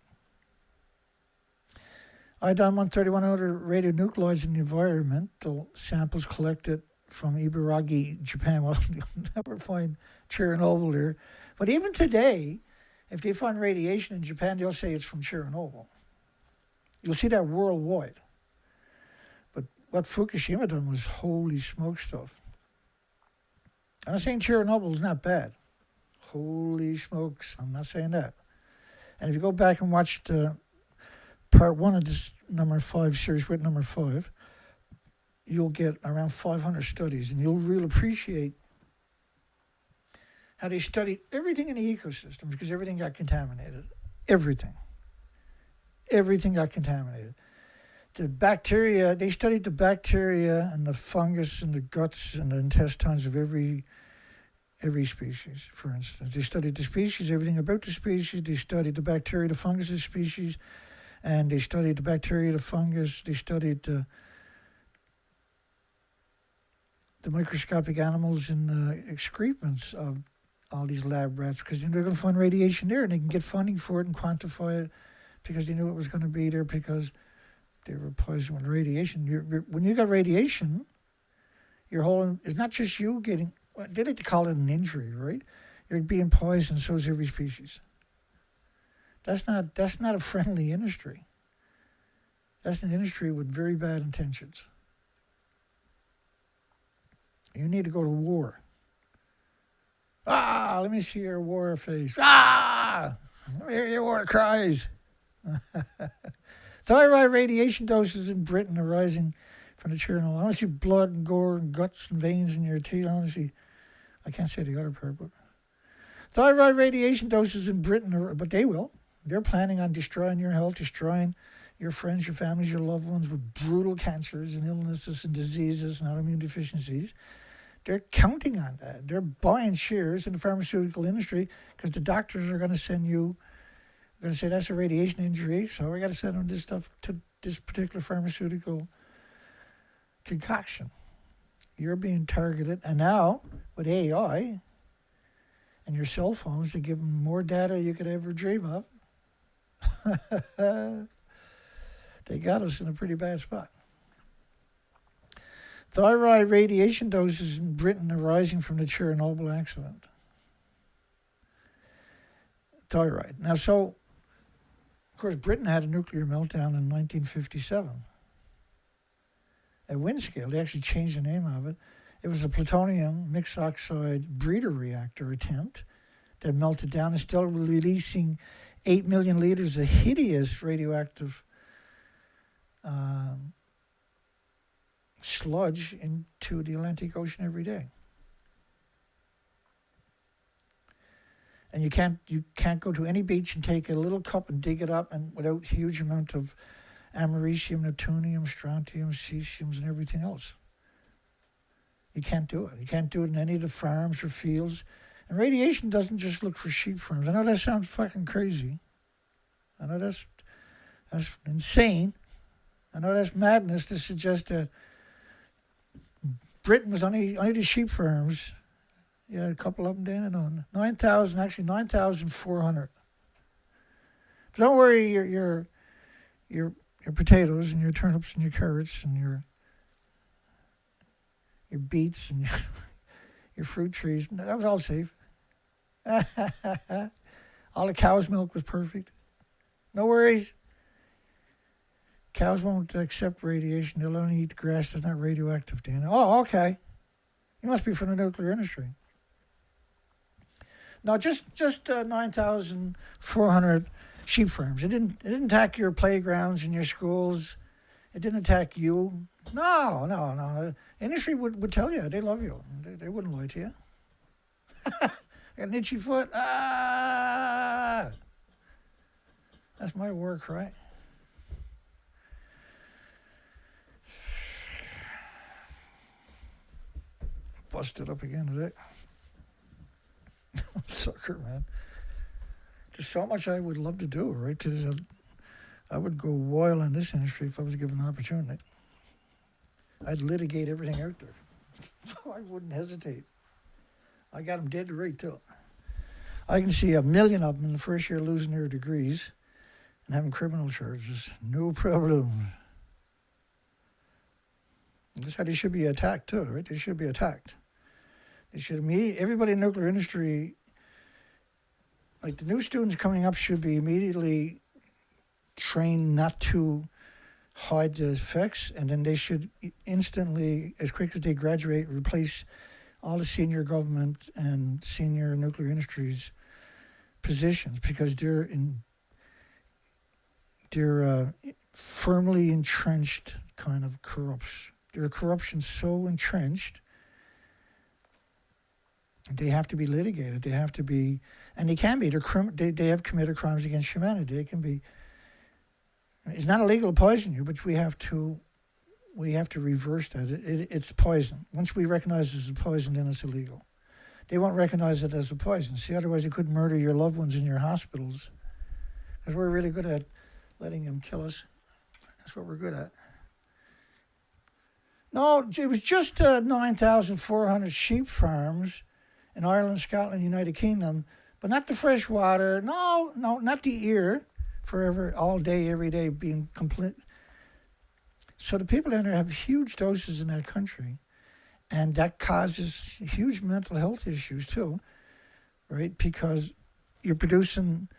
Iodine-131 other radionuclides in the environmental samples collected from Ibaraki, Japan. Well, you'll never find Chernobyl there. But even today, if they find radiation in Japan, they'll say it's from Chernobyl. You'll see that worldwide. But what Fukushima done was holy smoke stuff. I'm not saying Chernobyl is not bad. Holy smokes, I'm not saying that. And if you go back and watch the part 1 of this number 5 series with number 5, you'll get around 500 studies, and you'll really appreciate how they studied everything in the ecosystem because everything got contaminated. Everything got contaminated. The bacteria, they studied the bacteria and the fungus and the guts and the intestines of every species, for instance. They studied the species, everything about the species. They studied the bacteria, the fungus of the species, and they studied the bacteria, the fungus. They studied the microscopic animals in the excrements of all these lab rats because they're going to find radiation there, and they can get funding for it and quantify it because they knew it was going to be there because they were poisoned with radiation. When you got radiation, your whole, it's not just you getting, they like to call it an injury, right? You're being poisoned, so is every species. That's not a friendly industry. That's an industry with very bad intentions. You need to go to war. Let me see your war face. Let me hear your war cries. Thyroid radiation doses in Britain are rising from the Chernobyl. I want to see blood and gore and guts and veins in your teeth. I can't say the other part, but thyroid radiation doses in Britain but they will. They're planning on destroying your health, destroying your friends, your families, your loved ones with brutal cancers and illnesses and diseases and autoimmune deficiencies. They're counting on that. They're buying shares in the pharmaceutical industry because the doctors are going to send you, going to say that's a radiation injury, so we got to send them this stuff to this particular pharmaceutical concoction. You're being targeted, and now with AI and your cell phones, they give them more data you could ever dream of. They got us in a pretty bad spot. Thyroid radiation doses in Britain are rising from the Chernobyl accident. Thyroid. Now, so, of course, Britain had a nuclear meltdown in 1957. At Windscale, they actually changed the name of it. It was a plutonium mixed oxide breeder reactor attempt that melted down and still releasing 8 million liters of hideous radioactive sludge into the Atlantic Ocean every day. And you can't go to any beach and take a little cup and dig it up and without huge amount of americium, neptunium, strontium, cesium, and everything else. You can't do it. You can't do it in any of the farms or fields. And radiation doesn't just look for sheep farms. I know that sounds fucking crazy. I know that's insane. I know that's madness to suggest that Britain was only the sheep farms. Yeah, a couple of them, Dana. No, 9,000, actually 9,400. But don't worry, your potatoes and your turnips and your carrots and your beets and your fruit trees, that was all safe. All the cow's milk was perfect. No worries. Cows won't accept radiation. They'll only eat the grass that's not radioactive, Dan. Oh, okay. You must be from the nuclear industry. No, just 9,400 sheep farms. It didn't attack your playgrounds and your schools. It didn't attack you. No. The industry would tell you. They love you. They wouldn't lie to you. Got an itchy foot. Ah! That's my war cry. Busted up again today. Sucker, man. There's so much I would love to do, right? I would go wild in this industry if I was given an opportunity. I'd litigate everything out there. I wouldn't hesitate. I got them dead to right, too. I can see 1 million of them in the first year losing their degrees and having criminal charges. No problem. That's how they should be attacked, too, right? They should be attacked. They should everybody in the nuclear industry, like the new students coming up, should be immediately trained not to hide the effects, and then they should instantly, as quick as they graduate, replace all the senior government and senior nuclear industries positions, because they're firmly entrenched kind of corrupts. Their corruption's so entrenched, they have to be litigated. They have to be, and they can be. They have committed crimes against humanity. They can be. It's not illegal to poison you, but we have to reverse that. It's poison. Once we recognize it as a poison, then it's illegal. They won't recognize it as a poison. See, otherwise they could murder your loved ones in your hospitals. Because we're really good at letting them kill us. That's what we're good at. No, it was just 9,400 sheep farms in Ireland, Scotland, United Kingdom, but not the fresh water. No, not the ear. Forever, all day, every day, being complete. So the people down there have huge doses in that country, and that causes huge mental health issues too, right? Because you're producing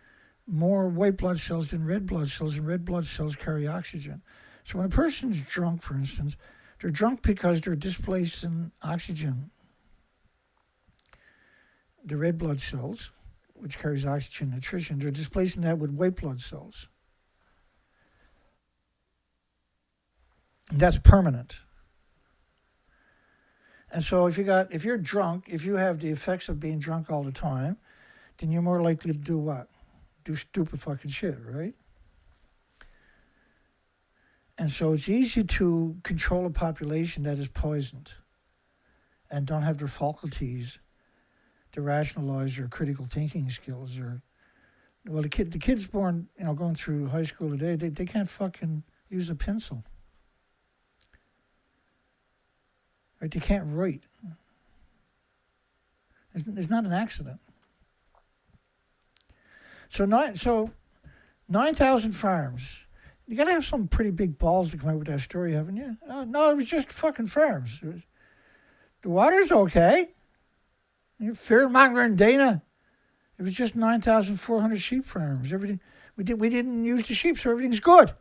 more white blood cells than red blood cells, and red blood cells carry oxygen. So when a person's drunk, for instance, they're drunk because they're displacing oxygen. The red blood cells, which carries oxygen nutrition, they're displacing that with white blood cells. And that's permanent. And so if you're drunk, if you have the effects of being drunk all the time, then you're more likely to do what? Do stupid fucking shit, right? And so it's easy to control a population that is poisoned and don't have their faculties to rationalize their critical thinking skills. Or, well, the kids born, going through high school today, they can't fucking use a pencil. Right? They can't write. It's not an accident. So 9,000 farms. You got to have some pretty big balls to come out with that story, haven't you? No, it was just fucking farms. The water's okay. You're fear-mongering, Dana. It was just 9,400 sheep farms. Everything we didn't use the sheep, so everything's good.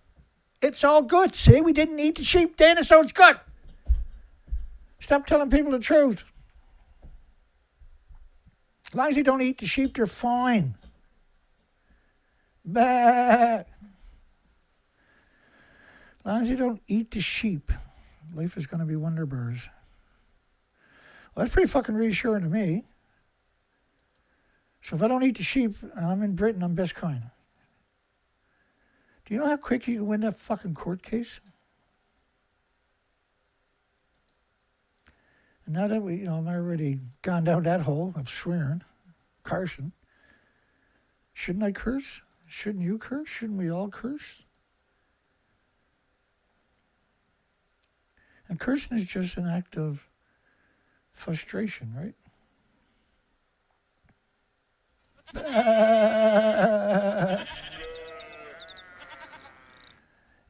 It's all good. See, we didn't eat the sheep, Dana, so it's good. Stop telling people the truth. As long as they don't eat the sheep, they're fine. Bah. As long as you don't eat the sheep, life is going to be wonder bars. Well, that's pretty fucking reassuring to me. So if I don't eat the sheep and I'm in Britain, I'm best kind. Do you know how quick you can win that fucking court case? And now that I'm already gone down that hole of swearing, Carson, shouldn't I curse? Shouldn't you curse? Shouldn't we all curse? And cursing is just an act of frustration, right?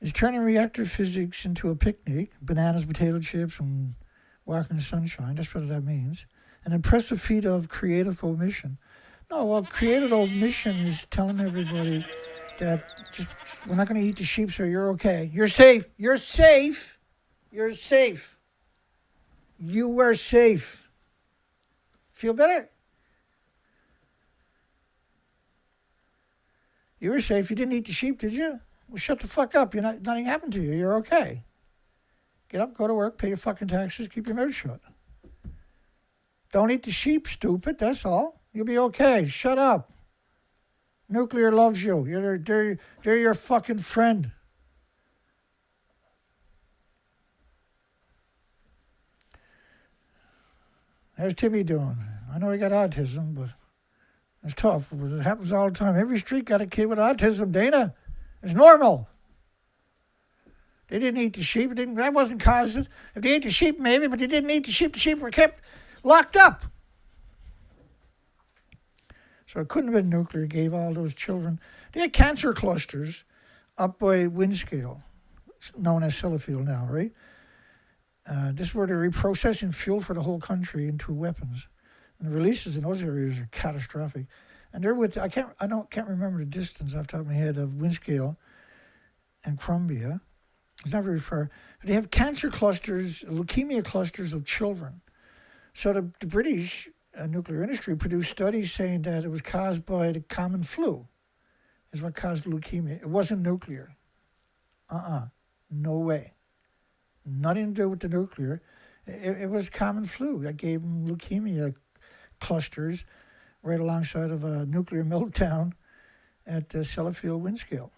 It's turning reactor physics into a picnic. Bananas, potato chips, and walking in the sunshine. That's what that means. An impressive feat of creative omission. No, well, creative omission is telling everybody that just we're not going to eat the sheep, so you're okay. You're safe. You're safe. You're safe. You were safe. Feel better? You were safe. You didn't eat the sheep, did you? Well, shut the fuck up. Nothing happened to you. You're okay. Get up, go to work, pay your fucking taxes, keep your mouth shut. Don't eat the sheep, stupid. That's all. You'll be okay. Shut up. Nuclear loves you. They're your fucking friend. How's Timmy doing? I know he got autism, but it's tough. It happens all the time. Every street got a kid with autism, Dana. It's normal. They didn't eat the sheep. That wasn't caused it. If they ate the sheep, maybe, but they didn't eat the sheep. The sheep were kept locked up. So it couldn't have been nuclear. Gave all those children. They had cancer clusters up by Windscale, known as Sellafield now, right? This is where they're reprocessing fuel for the whole country into weapons. And the releases in those areas are catastrophic. And they're with, I can't remember the distance off the top of my head of Windscale and Crumbia. It's not very far. But they have cancer clusters, leukemia clusters of children. So the British nuclear industry produced studies saying that it was caused by the common flu, is what caused leukemia. It wasn't nuclear. No way. Nothing to do with the nuclear. It was common flu that gave them leukemia clusters right alongside of a nuclear meltdown at Sellafield Windscale.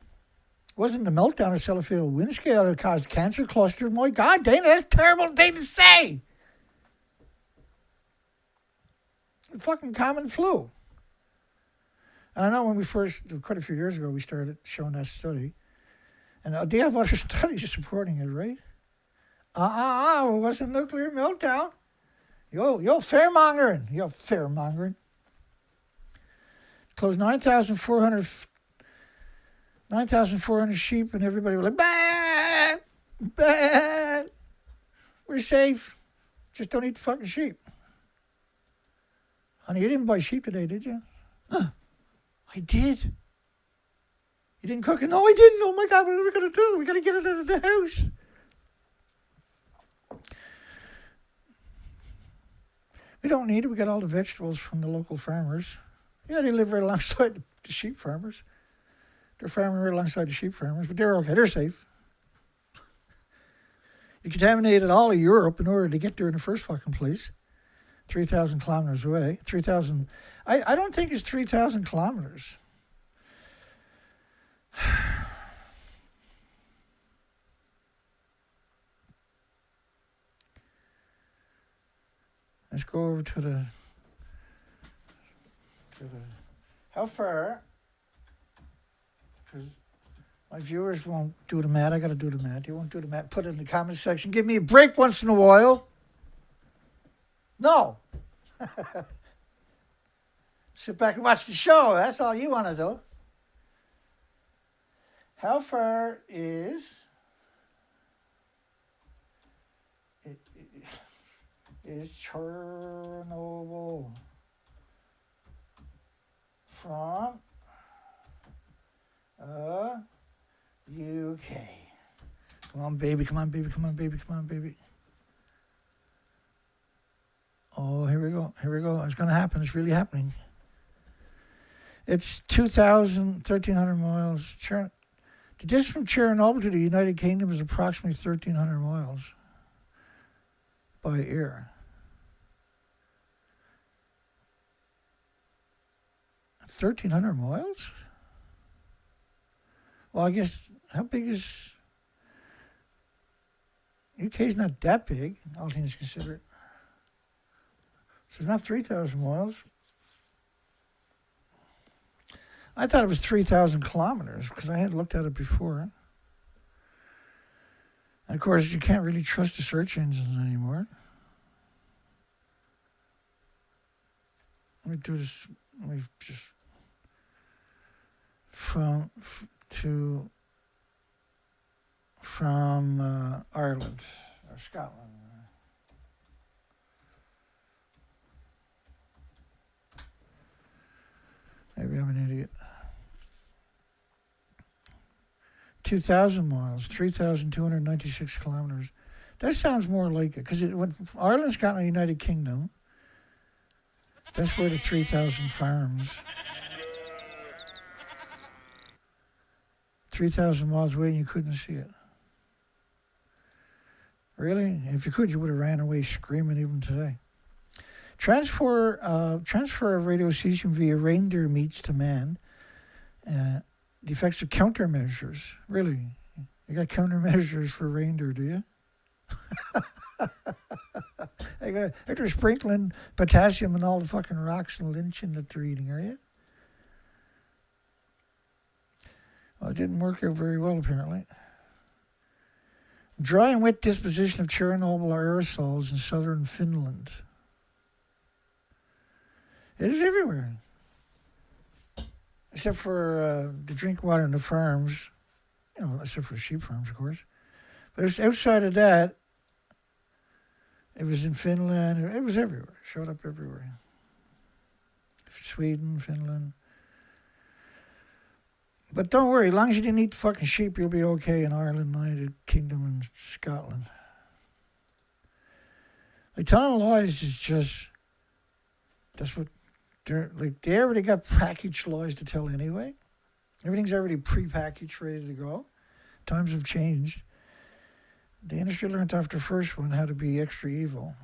It wasn't the meltdown at Sellafield Windscale that caused cancer clusters. My God, Dana, that's a terrible thing to say. Fucking common flu. I know when we first, quite a few years ago, we started showing that study. And they have other studies supporting it, right? It wasn't nuclear meltdown. Yo, fairmongering. Yo, fairmongering. Closed 9,400 sheep, and everybody was like, bah, bah. We're safe. Just don't eat the fucking sheep. Honey, you didn't buy sheep today, did you? I did. You didn't cook it? No, I didn't. Oh my God, what are we going to do? We got to get it out of the house. We don't need it. We got all the vegetables from the local farmers. Yeah, they live right alongside the sheep farmers. They're farming right alongside the sheep farmers, but they're okay. They're safe. You contaminated all of Europe in order to get there in the first fucking place. 3,000 kilometers away. 3,000. I don't think it's 3,000 kilometers. Let's go over to the how far? Because my viewers won't do the math. I got to do the math. They won't do the math. Put it in the comment section. Give me a break once in a while. No. Sit back and watch the show. That's all you want to do. How far is Chernobyl from UK? Come on, baby. Come on, baby. Come on, baby. Come on, baby. Oh, here we go. Here we go. It's going to happen. It's really happening. It's 1,300 miles. The distance from Chernobyl to the United Kingdom is approximately 1,300 miles by air. 1,300 miles? Well, I guess, how big is... UK's not that big, all things considered. So it's not 3,000 miles. I thought it was 3,000 kilometers because I had looked at it before. And of course, you can't really trust the search engines anymore. Let me do this. Let me just from Ireland or Scotland. Maybe I'm an idiot. 2,000 miles, 3,296 kilometers. That sounds more like it, because when Ireland, Scotland, and United Kingdom, that's where the 3,000 farms. 3,000 miles away and you couldn't see it. Really? If you could, you would have ran away screaming even today. Transfer of radiocesium via reindeer meats to man. The effects of countermeasures. Really? You got countermeasures for reindeer, do you? They're sprinkling potassium and all the fucking rocks and lynching that they're eating, are you? Well, it didn't work out very well, apparently. Dry and wet disposition of Chernobyl aerosols in southern Finland. It is everywhere. Except for the drink water in the farms. You know, except for the sheep farms, of course. But it's outside of that, it was in Finland. It was everywhere. It showed up everywhere. Sweden, Finland. But don't worry, as long as you didn't eat fucking sheep, you'll be okay in Ireland, United Kingdom, and Scotland. Like, telling lies is just, that's what they're, like, they already got packaged lies to tell anyway. Everything's already pre-packaged, ready to go. Times have changed. The industry learned after the first one how to be extra evil.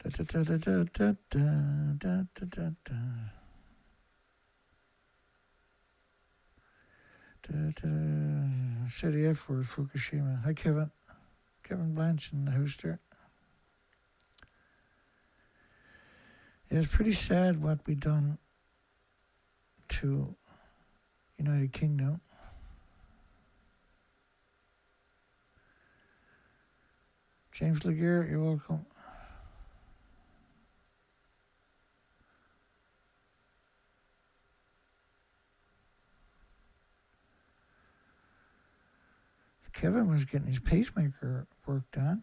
Say the F word, Fukushima. Hi, Kevin. Kevin Blanch in the house there. Yeah, it's pretty sad what we done to United Kingdom. James Laguerre, you're welcome. Kevin was getting his pacemaker worked on.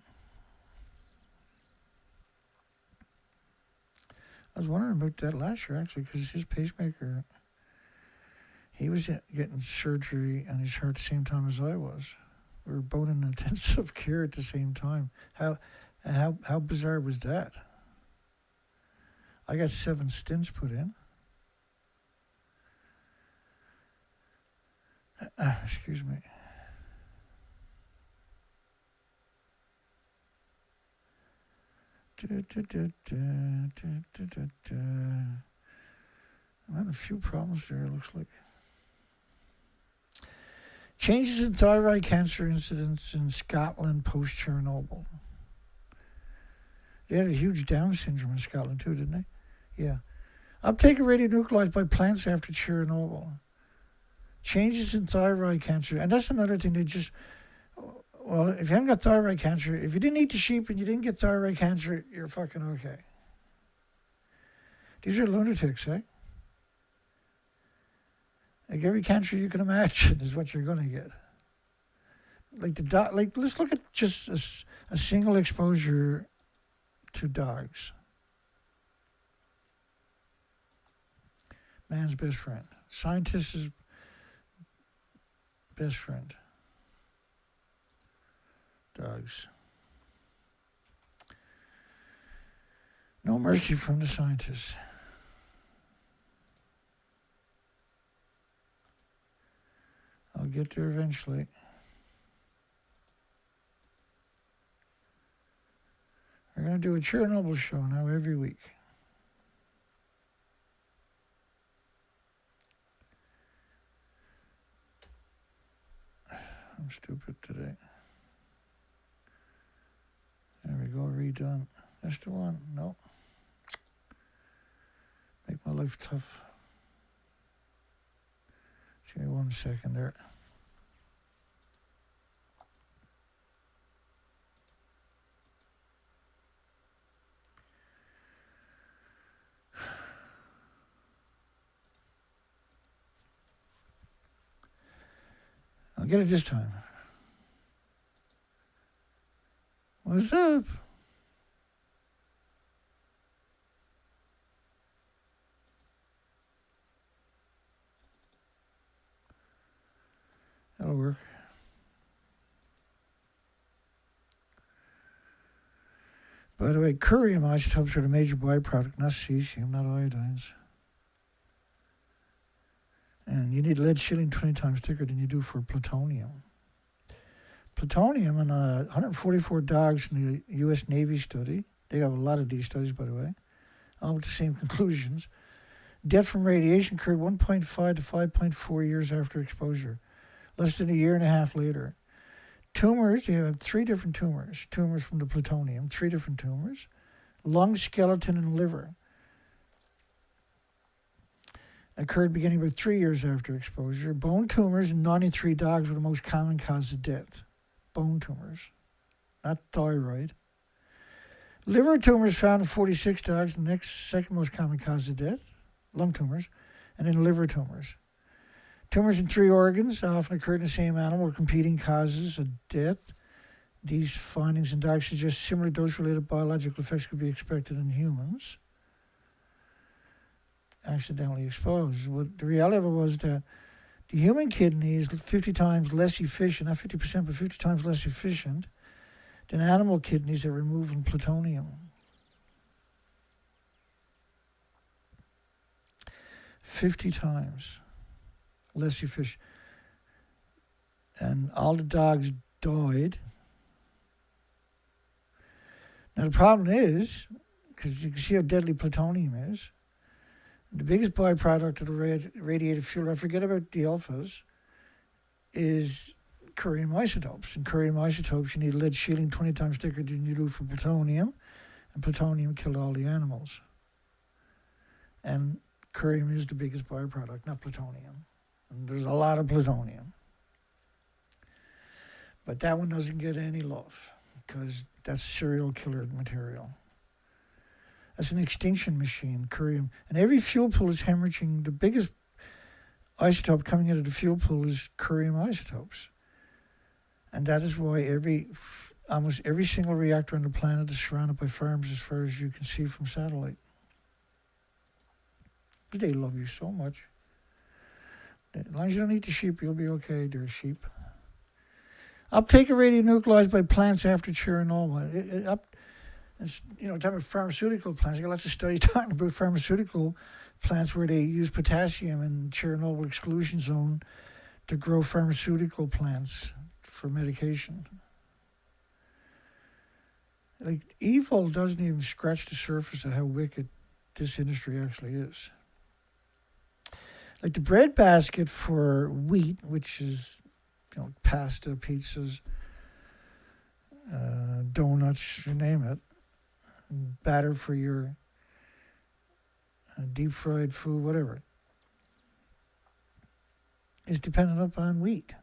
I was wondering about that last year, actually, because his pacemaker, he was getting surgery on his heart at the same time as I was. We were both in intensive care at the same time. How bizarre was that? I got 7 stents put in. Excuse me. I'm having a few problems there, it looks like. Changes in thyroid cancer incidence in Scotland post-Chernobyl. They had a huge Down syndrome in Scotland too, didn't they? Yeah. Uptake of radionuclides by plants after Chernobyl. Changes in thyroid cancer. And that's another thing, they just... Well, if you haven't got thyroid cancer, if you didn't eat the sheep and you didn't get thyroid cancer, you're fucking okay. These are lunatics, eh? Like every cancer you can imagine is what you're going to get. Like let's look at just a single exposure to dogs. Man's best friend. Scientist's best friend. Dogs. No mercy from the scientists. I'll get there eventually. We're going to do a Chernobyl show now every week. I'm stupid today. There we go, redone. That's the one. No. Oh, life's tough. Give me 1 second there. I'll get it this time. What's up? That'll work. By the way, curium isotopes are the major byproduct, not cesium, not iodines. And you need lead shielding 20 times thicker than you do for plutonium. Plutonium and 144 dogs in the U.S. Navy study, they have a lot of these studies, by the way, all with the same conclusions. Death from radiation occurred 1.5 to 5.4 years after exposure, less than a year and a half later. Tumors, you have 3 different tumors. Tumors from the plutonium, 3 different tumors. Lung, skeleton, and liver. Occurred beginning about 3 years after exposure. Bone tumors in 93 dogs were the most common cause of death. Bone tumors, not thyroid. Liver tumors found in 46 dogs, the next second most common cause of death. Lung tumors, and then liver tumors. Tumors in 3 organs often occurred in the same animal were competing causes of death. These findings in dogs suggest similar dose-related biological effects could be expected in humans. Accidentally exposed. What the reality of it was that the human kidney is 50 times less efficient, not 50%, but 50 times less efficient than animal kidneys that remove from plutonium. 50 times less efficient. And all the dogs died. Now the problem is, because you can see how deadly plutonium is, the biggest byproduct of the radiated fuel, I forget about the alphas, is curium isotopes. In curium isotopes, you need lead shielding 20 times thicker than you do for plutonium, and plutonium killed all the animals. And curium is the biggest byproduct, not plutonium. And there's a lot of plutonium. But that one doesn't get any love, because that's serial killer material. That's an extinction machine, curium. And every fuel pool is hemorrhaging. The biggest isotope coming out of the fuel pool is curium isotopes. And that is why almost every single reactor on the planet is surrounded by farms as far as you can see from satellite. They love you so much. As long as you don't eat the sheep, you'll be okay, dear sheep. Uptake of radionuclides by plants after Chernobyl. Talking about pharmaceutical plants. I got lots of studies talking about pharmaceutical plants where they use potassium in Chernobyl exclusion zone to grow pharmaceutical plants for medication. Like, evil doesn't even scratch the surface of how wicked this industry actually is. Like the bread basket for wheat, which is, pasta, pizzas, donuts, you name it, batter for your deep fried food, whatever, is dependent upon wheat.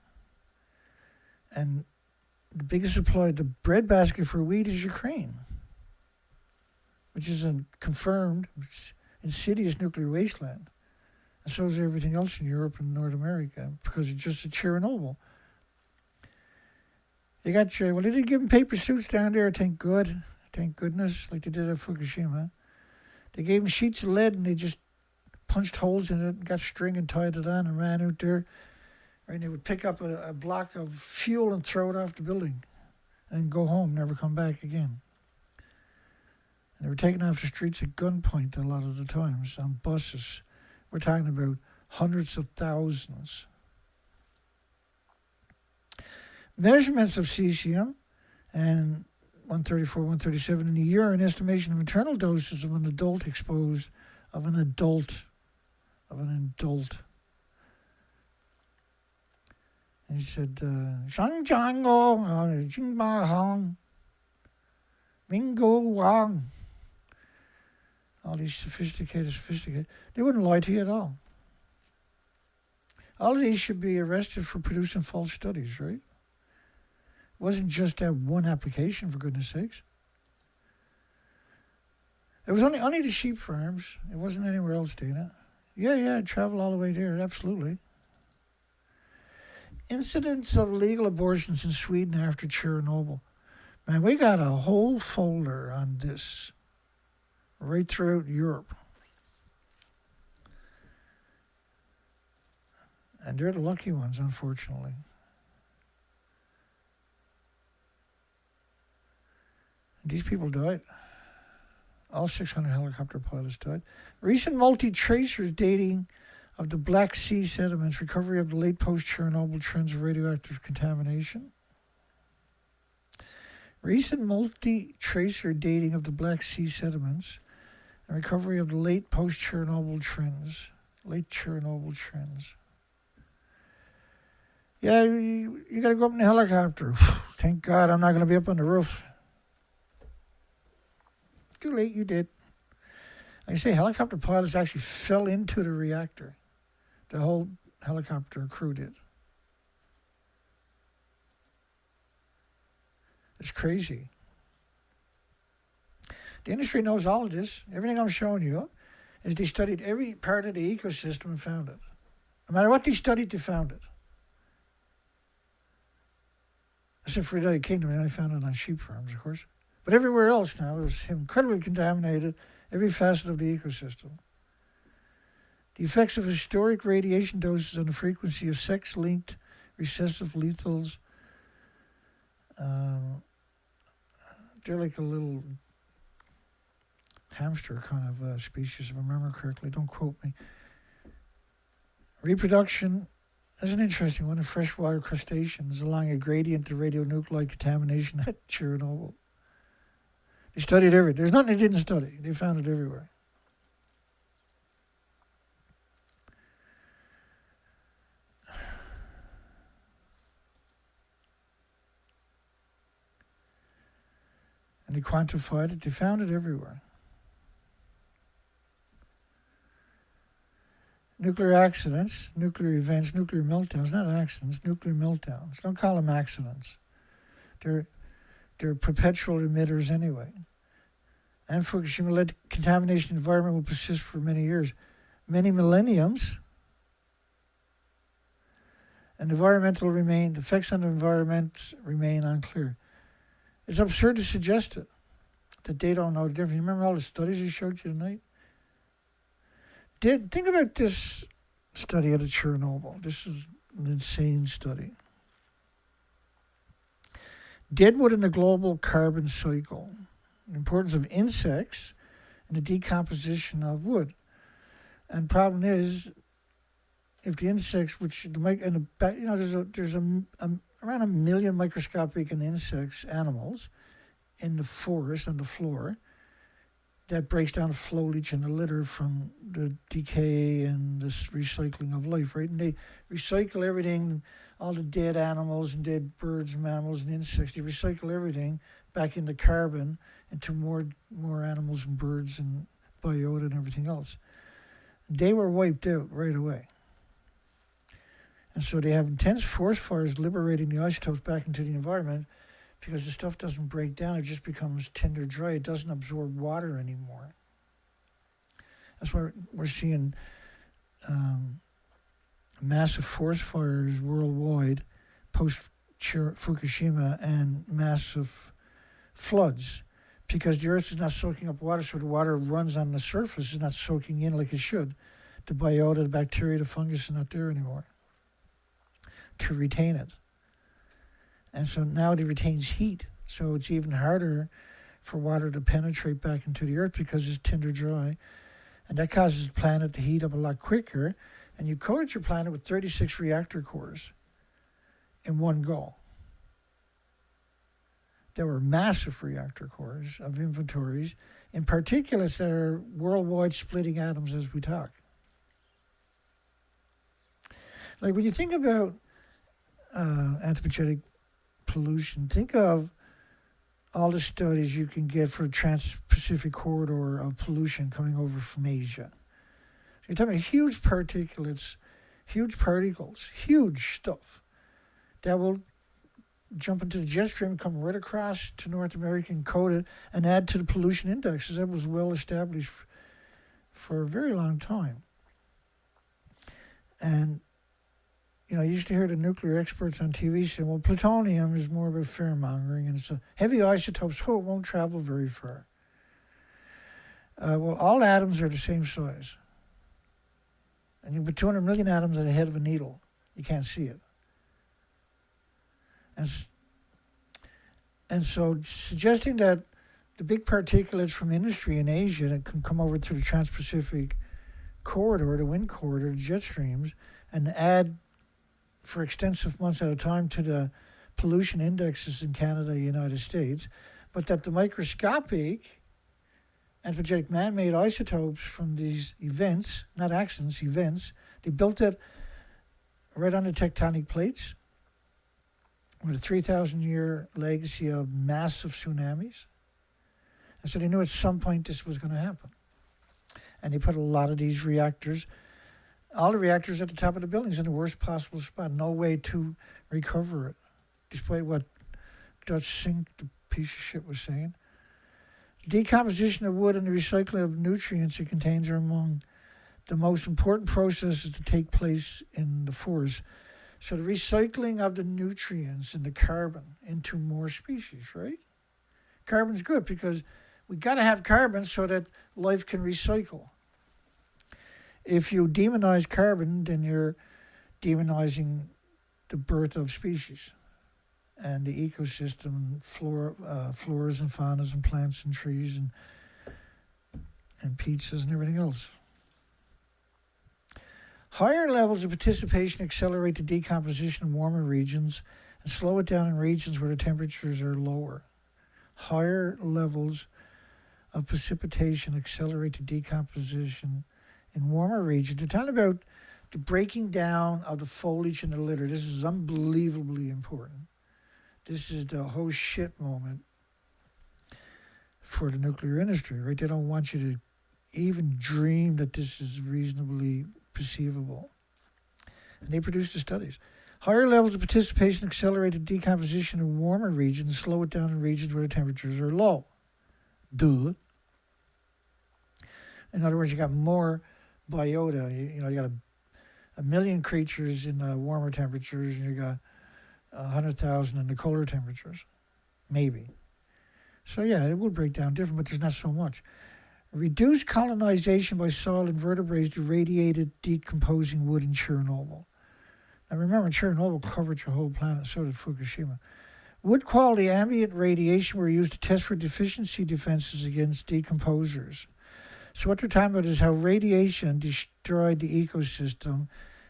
And the biggest supply, the bread basket for wheat is Ukraine, which is a confirmed insidious nuclear wasteland. And so is everything else in Europe and North America, because it's just a Chernobyl. They didn't give them paper suits down there, thank goodness, like they did at Fukushima. They gave them sheets of lead and they just punched holes in it and got string and tied it on and ran out there. Right, and they would pick up a block of fuel and throw it off the building and go home, never come back again. And they were taken off the streets at gunpoint a lot of the times on buses. We're talking about hundreds of thousands. Measurements of cesium and 134, 137 in a year, an estimation of internal doses of an adult exposed, of an adult. And he said, Shangjango, Jingba Hong, Mingo Wang. All these sophisticated. They wouldn't lie to you at all. All of these should be arrested for producing false studies, right? It wasn't just that one application, for goodness sakes. It was only the sheep farms. It wasn't anywhere else, Dana. Yeah, travel all the way there, absolutely. Incidents of legal abortions in Sweden after Chernobyl. Man, we got a whole folder on this right throughout Europe. And they're the lucky ones, unfortunately. These people died. All 600 helicopter pilots died. Recent multi-tracers dating of the Black Sea sediments, recovery of the late post-Chernobyl trends of radioactive contamination. Recent multi-tracer dating of the Black Sea sediments and recovery of the late post-Chernobyl trends. Late Chernobyl trends. Yeah, you got to go up in the helicopter. Thank God I'm not going to be up on the roof. Too late, you did. Like I say, helicopter pilots actually fell into the reactor. The whole helicopter crew did. It's crazy. The industry knows all of this. Everything I'm showing you is they studied every part of the ecosystem and found it. No matter what they studied, they found it. Except for the United Kingdom, they only found it on sheep farms, of course. But everywhere else now, it was incredibly contaminated, every facet of the ecosystem. The effects of historic radiation doses on the frequency of sex-linked recessive lethals, they're like a little hamster kind of species, if I remember correctly. Don't quote me. Reproduction is an interesting one of freshwater crustaceans along a gradient of radionuclide contamination at Chernobyl. They studied everything. There's nothing they didn't study. They found it everywhere. And they quantified it. They found it everywhere. Nuclear accidents, nuclear events, nuclear meltdowns, not accidents, nuclear meltdowns. Don't call them accidents. They're perpetual emitters anyway. And Fukushima led to contamination environment will persist for many years, many millenniums. And the effects on the environment remain unclear. It's absurd to suggest it, that they don't know the difference. You remember all the studies I showed you tonight? Think about this study out of Chernobyl. This is an insane study. Deadwood in the global carbon cycle. The importance of insects in the decomposition of wood. And the problem is, if the insects, there's around 1 million microscopic insects, animals, in the forest on the floor, that breaks down the foliage and the litter from the decay and this recycling of life, right? And they recycle everything, all the dead animals and dead birds and mammals and insects. They recycle everything back into carbon, into more animals and birds and biota and everything else. They were wiped out right away. And so they have intense forest fires liberating the isotopes back into the environment because the stuff doesn't break down. It just becomes tinder dry. It doesn't absorb water anymore. That's why we're seeing massive forest fires worldwide post-Fukushima and massive floods because the earth is not soaking up water, so the water runs on the surface. It's not soaking in like it should. The biota, the bacteria, the fungus is not there anymore to retain it. And so now it retains heat. So it's even harder for water to penetrate back into the earth because it's tinder dry. And that causes the planet to heat up a lot quicker. And you coated your planet with 36 reactor cores in one go. There were massive reactor cores of inventories in particulates that are worldwide splitting atoms as we talk. Like when you think about anthropogenic pollution, think of all the studies you can get for the Trans-Pacific corridor of pollution coming over from Asia. So you're talking about huge particulates, huge particles, huge stuff that will jump into the jet stream and come right across to North America and coat it and add to the pollution indexes. That was well established for a very long time. And, you know, I used to hear the nuclear experts on TV saying, well, plutonium is more about fear-mongering, and it's a heavy isotopes, so it won't travel very far. Well, all atoms are the same size. And you put 200 million atoms at the head of a needle. You can't see it. And so suggesting that the big particulates from industry in Asia that can come over through the Trans-Pacific corridor, the wind corridor, the jet streams, and add for extensive months at a time to the pollution indexes in Canada and the United States, but that the microscopic anthropogenic man-made isotopes from these events, not accidents, events, they built it right on the tectonic plates with a 3,000-year legacy of massive tsunamis. And so they knew at some point this was going to happen. And they put a lot of these reactors, all the reactors at the top of the buildings in the worst possible spot. No way to recover it, despite what Dutch Sink, the piece of shit, was saying. Decomposition of wood and the recycling of nutrients it contains are among the most important processes to take place in the forest. So the recycling of the nutrients and the carbon into more species, right? Carbon's good because we got to have carbon so that life can recycle. If you demonize carbon, then you're demonizing the birth of species and the ecosystem, floras and faunas and plants and trees and pizzas and everything else. Higher levels of participation accelerate the decomposition in warmer regions and slow it down in regions where the temperatures are lower. Higher levels of precipitation accelerate the decomposition in warmer regions. They're talking about the breaking down of the foliage in the litter. This is unbelievably important. This is the whole shit moment for the nuclear industry, right? They don't want you to even dream that this is reasonably perceivable. And they produce the studies. Higher levels of participation accelerate the decomposition in warmer regions, slow it down in regions where the temperatures are low. Duh. In other words, you got more biota. You got a million creatures in the warmer temperatures, and you got 100,000 in the colder temperatures, maybe. So yeah, it will break down different, but there's not so much. Reduced colonization by soil invertebrates irradiated decomposing wood in Chernobyl. Now remember, Chernobyl covered your whole planet, so did Fukushima. Wood quality ambient radiation were used to test for deficiency defenses against decomposers. So what they're talking about is how radiation destroyed the ecosystem,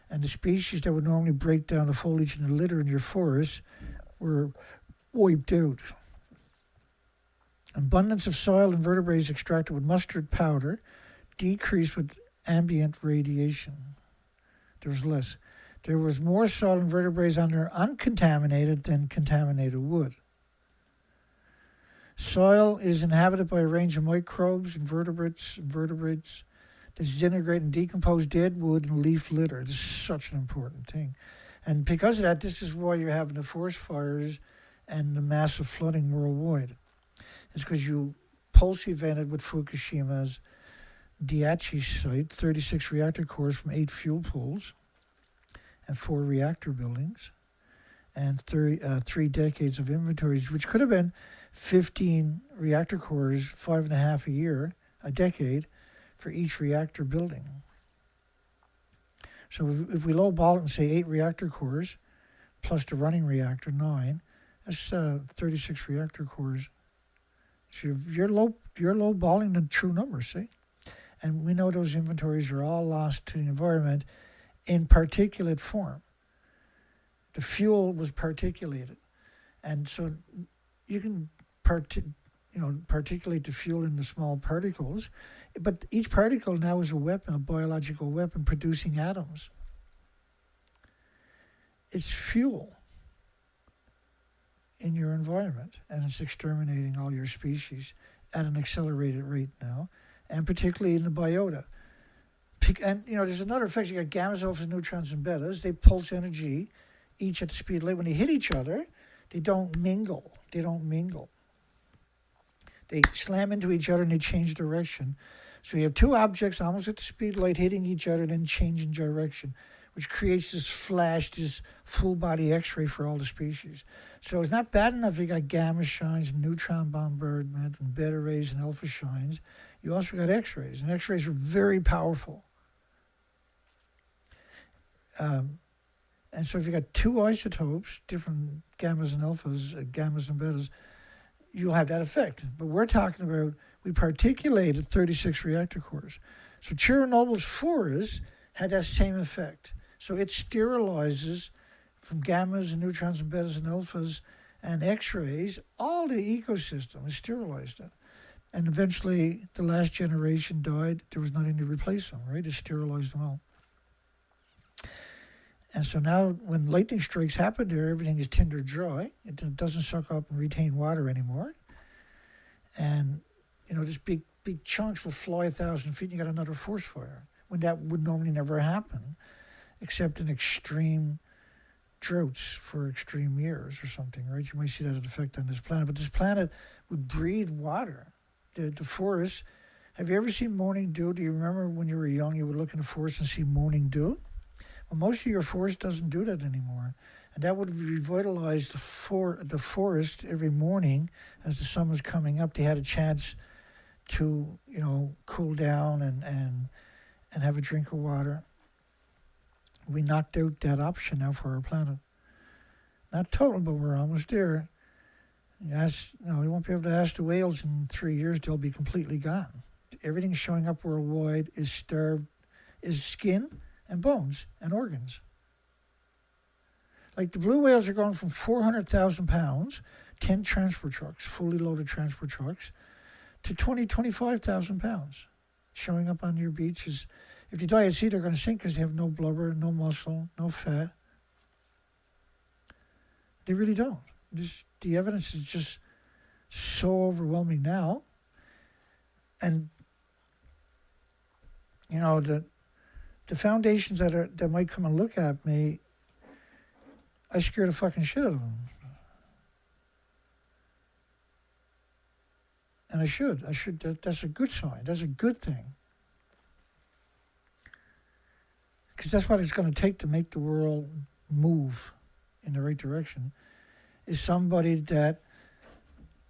and the species that would normally break down the foliage and the litter in your forests were wiped out. Abundance of soil invertebrates extracted with mustard powder decreased with ambient radiation. There was less. There was more soil invertebrates under uncontaminated than contaminated wood. Soil is inhabited by a range of microbes, invertebrates that disintegrate and decompose dead wood and leaf litter. This is such an important thing. And because of that, this is why you're having the forest fires and the massive flooding worldwide. It's because you pulse evented with Fukushima's Daiichi site, 36 reactor cores from 8 fuel pools and 4 reactor buildings, and 3 decades of inventories, which could have been 15 reactor cores, 5.5 a year, a decade, for each reactor building. So if we lowball it and say 8 reactor cores, plus the running reactor, 9, that's 36 reactor cores. So you're lowballing the true numbers, see? And we know those inventories are all lost to the environment in particulate form. The fuel was particulated. And so you can particulate the fuel in the small particles, but each particle now is a weapon, a biological weapon producing atoms. It's fuel. in your environment, and it's exterminating all your species at an accelerated rate now, and particularly in the biota. And, there's another effect. You got gammas, alphas, neutrons, and betas. They pulse energy, each at the speed of light. When they hit each other, they don't mingle. They slam into each other and they change direction. So you have two objects almost at the speed of light hitting each other and then changing direction, which creates this flash, this full-body X-ray for all the species. So it's not bad enough you got gamma shines, neutron bombardment, and beta rays and alpha shines. You also got X-rays, and X-rays are very powerful. And so if you got two isotopes, different gammas and alphas, gammas and betas, you'll have that effect. But we're talking about, we particulated 36 reactor cores. So Chernobyl's forest had that same effect. So it sterilizes from gammas and neutrons and betas and alphas and X-rays, all the ecosystem. It sterilized it. And eventually the last generation died. There was nothing to replace them, right? It sterilized them all. And so now when lightning strikes happen there, everything is tinder dry. It doesn't suck up and retain water anymore. And, this big chunks will fly 1,000 feet and you got another forest fire, when that would normally never happen, except in extreme droughts for extreme years or something, right? You might see that effect on this planet. But this planet would breathe water. The forest, have you ever seen morning dew? Do you remember when you were young, you would look in the forest and see morning dew? Well, most of your forest doesn't do that anymore. And that would revitalize the forest every morning as the sun was coming up. They had a chance to, cool down and have a drink of water. We knocked out that option now for our planet. Not total, but we're almost there. We won't be able to ask the whales in 3 years. They'll be completely gone. Everything showing up worldwide is skin and bones and organs. Like the blue whales are going from 400,000 pounds, 10 transport trucks, fully loaded transport trucks, to 25,000 pounds. Showing up on your beaches. If you die at sea, they're going to sink because they have no blubber, no muscle, no fat. They really don't. The evidence is just so overwhelming now. And, the foundations that might come and look at me, I scare the fucking shit out of them. And I should. That's a good sign. That's a good thing. Because that's what it's going to take to make the world move in the right direction, is somebody that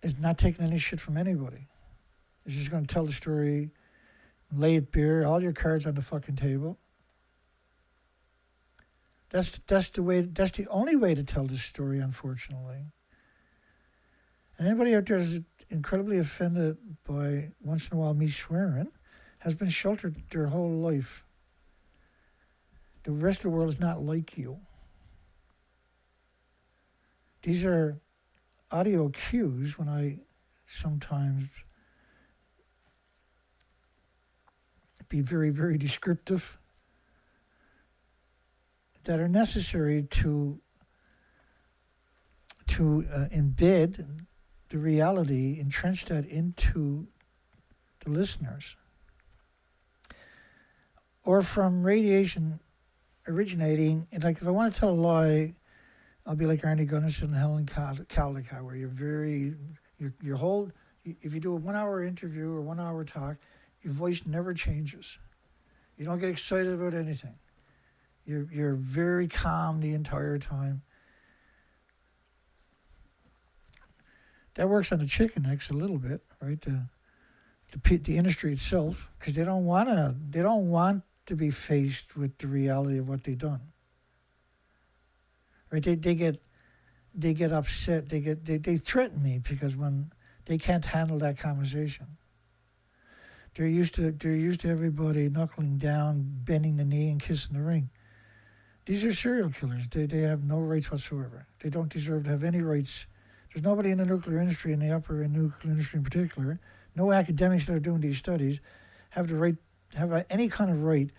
is not taking any shit from anybody. Is just going to tell the story, lay it bare, all your cards on the fucking table. That's the only way to tell this story, unfortunately. And anybody out there is incredibly offended by once in a while me swearing has been sheltered their whole life. The rest of the world is not like you. These are audio cues when I sometimes be very, very descriptive, that are necessary to embed the reality, entrench that into the listeners. Or from radiation originating, like if I want to tell a lie, I'll be like Arnie Gunnarsson and Helen Caldicott, where your whole, if you do a 1 hour interview or 1 hour talk, your voice never changes. You don't get excited about anything. You're very calm the entire time. That works on the chicken necks a little bit, right? The industry itself, because they don't want to be faced with the reality of what they've done. Right? They get upset. They threaten me because when they can't handle that conversation. They're used to everybody knuckling down, bending the knee, and kissing the ring. These are serial killers. They have no rights whatsoever. They don't deserve to have any rights. There's nobody in the nuclear industry, in the upper nuclear industry in particular, no academics that are doing these studies have the right, have any kind of right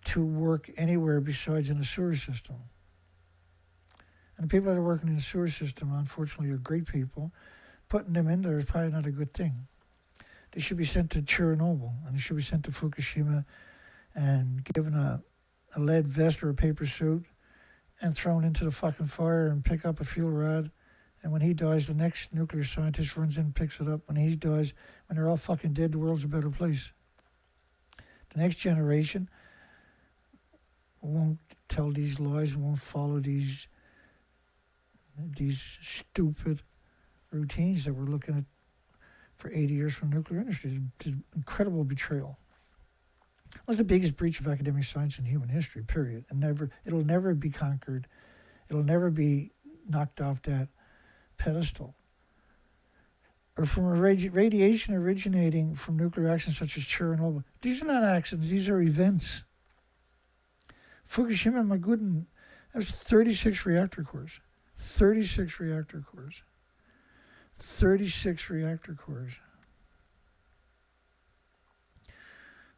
to work anywhere besides in a sewer system. And the people that are working in the sewer system, unfortunately, are great people. Putting them in there is probably not a good thing. They should be sent to Chernobyl, and they should be sent to Fukushima and given a lead vest or a paper suit and thrown into the fucking fire and pick up a fuel rod. And when he dies, the next nuclear scientist runs in and picks it up. When he dies, when they're all fucking dead, the world's a better place. The next generation won't tell these lies and won't follow these stupid routines that we're looking at for 80 years from the nuclear industry. It's an incredible betrayal. It was the biggest breach of academic science in human history, period. And it'll never be conquered. It'll never be knocked off that pedestal. Or from radiation originating from nuclear accidents such as Chernobyl. These are not accidents, these are events. Fukushima, my goodness, that was 36 reactor cores. 36 reactor cores. 36 reactor cores.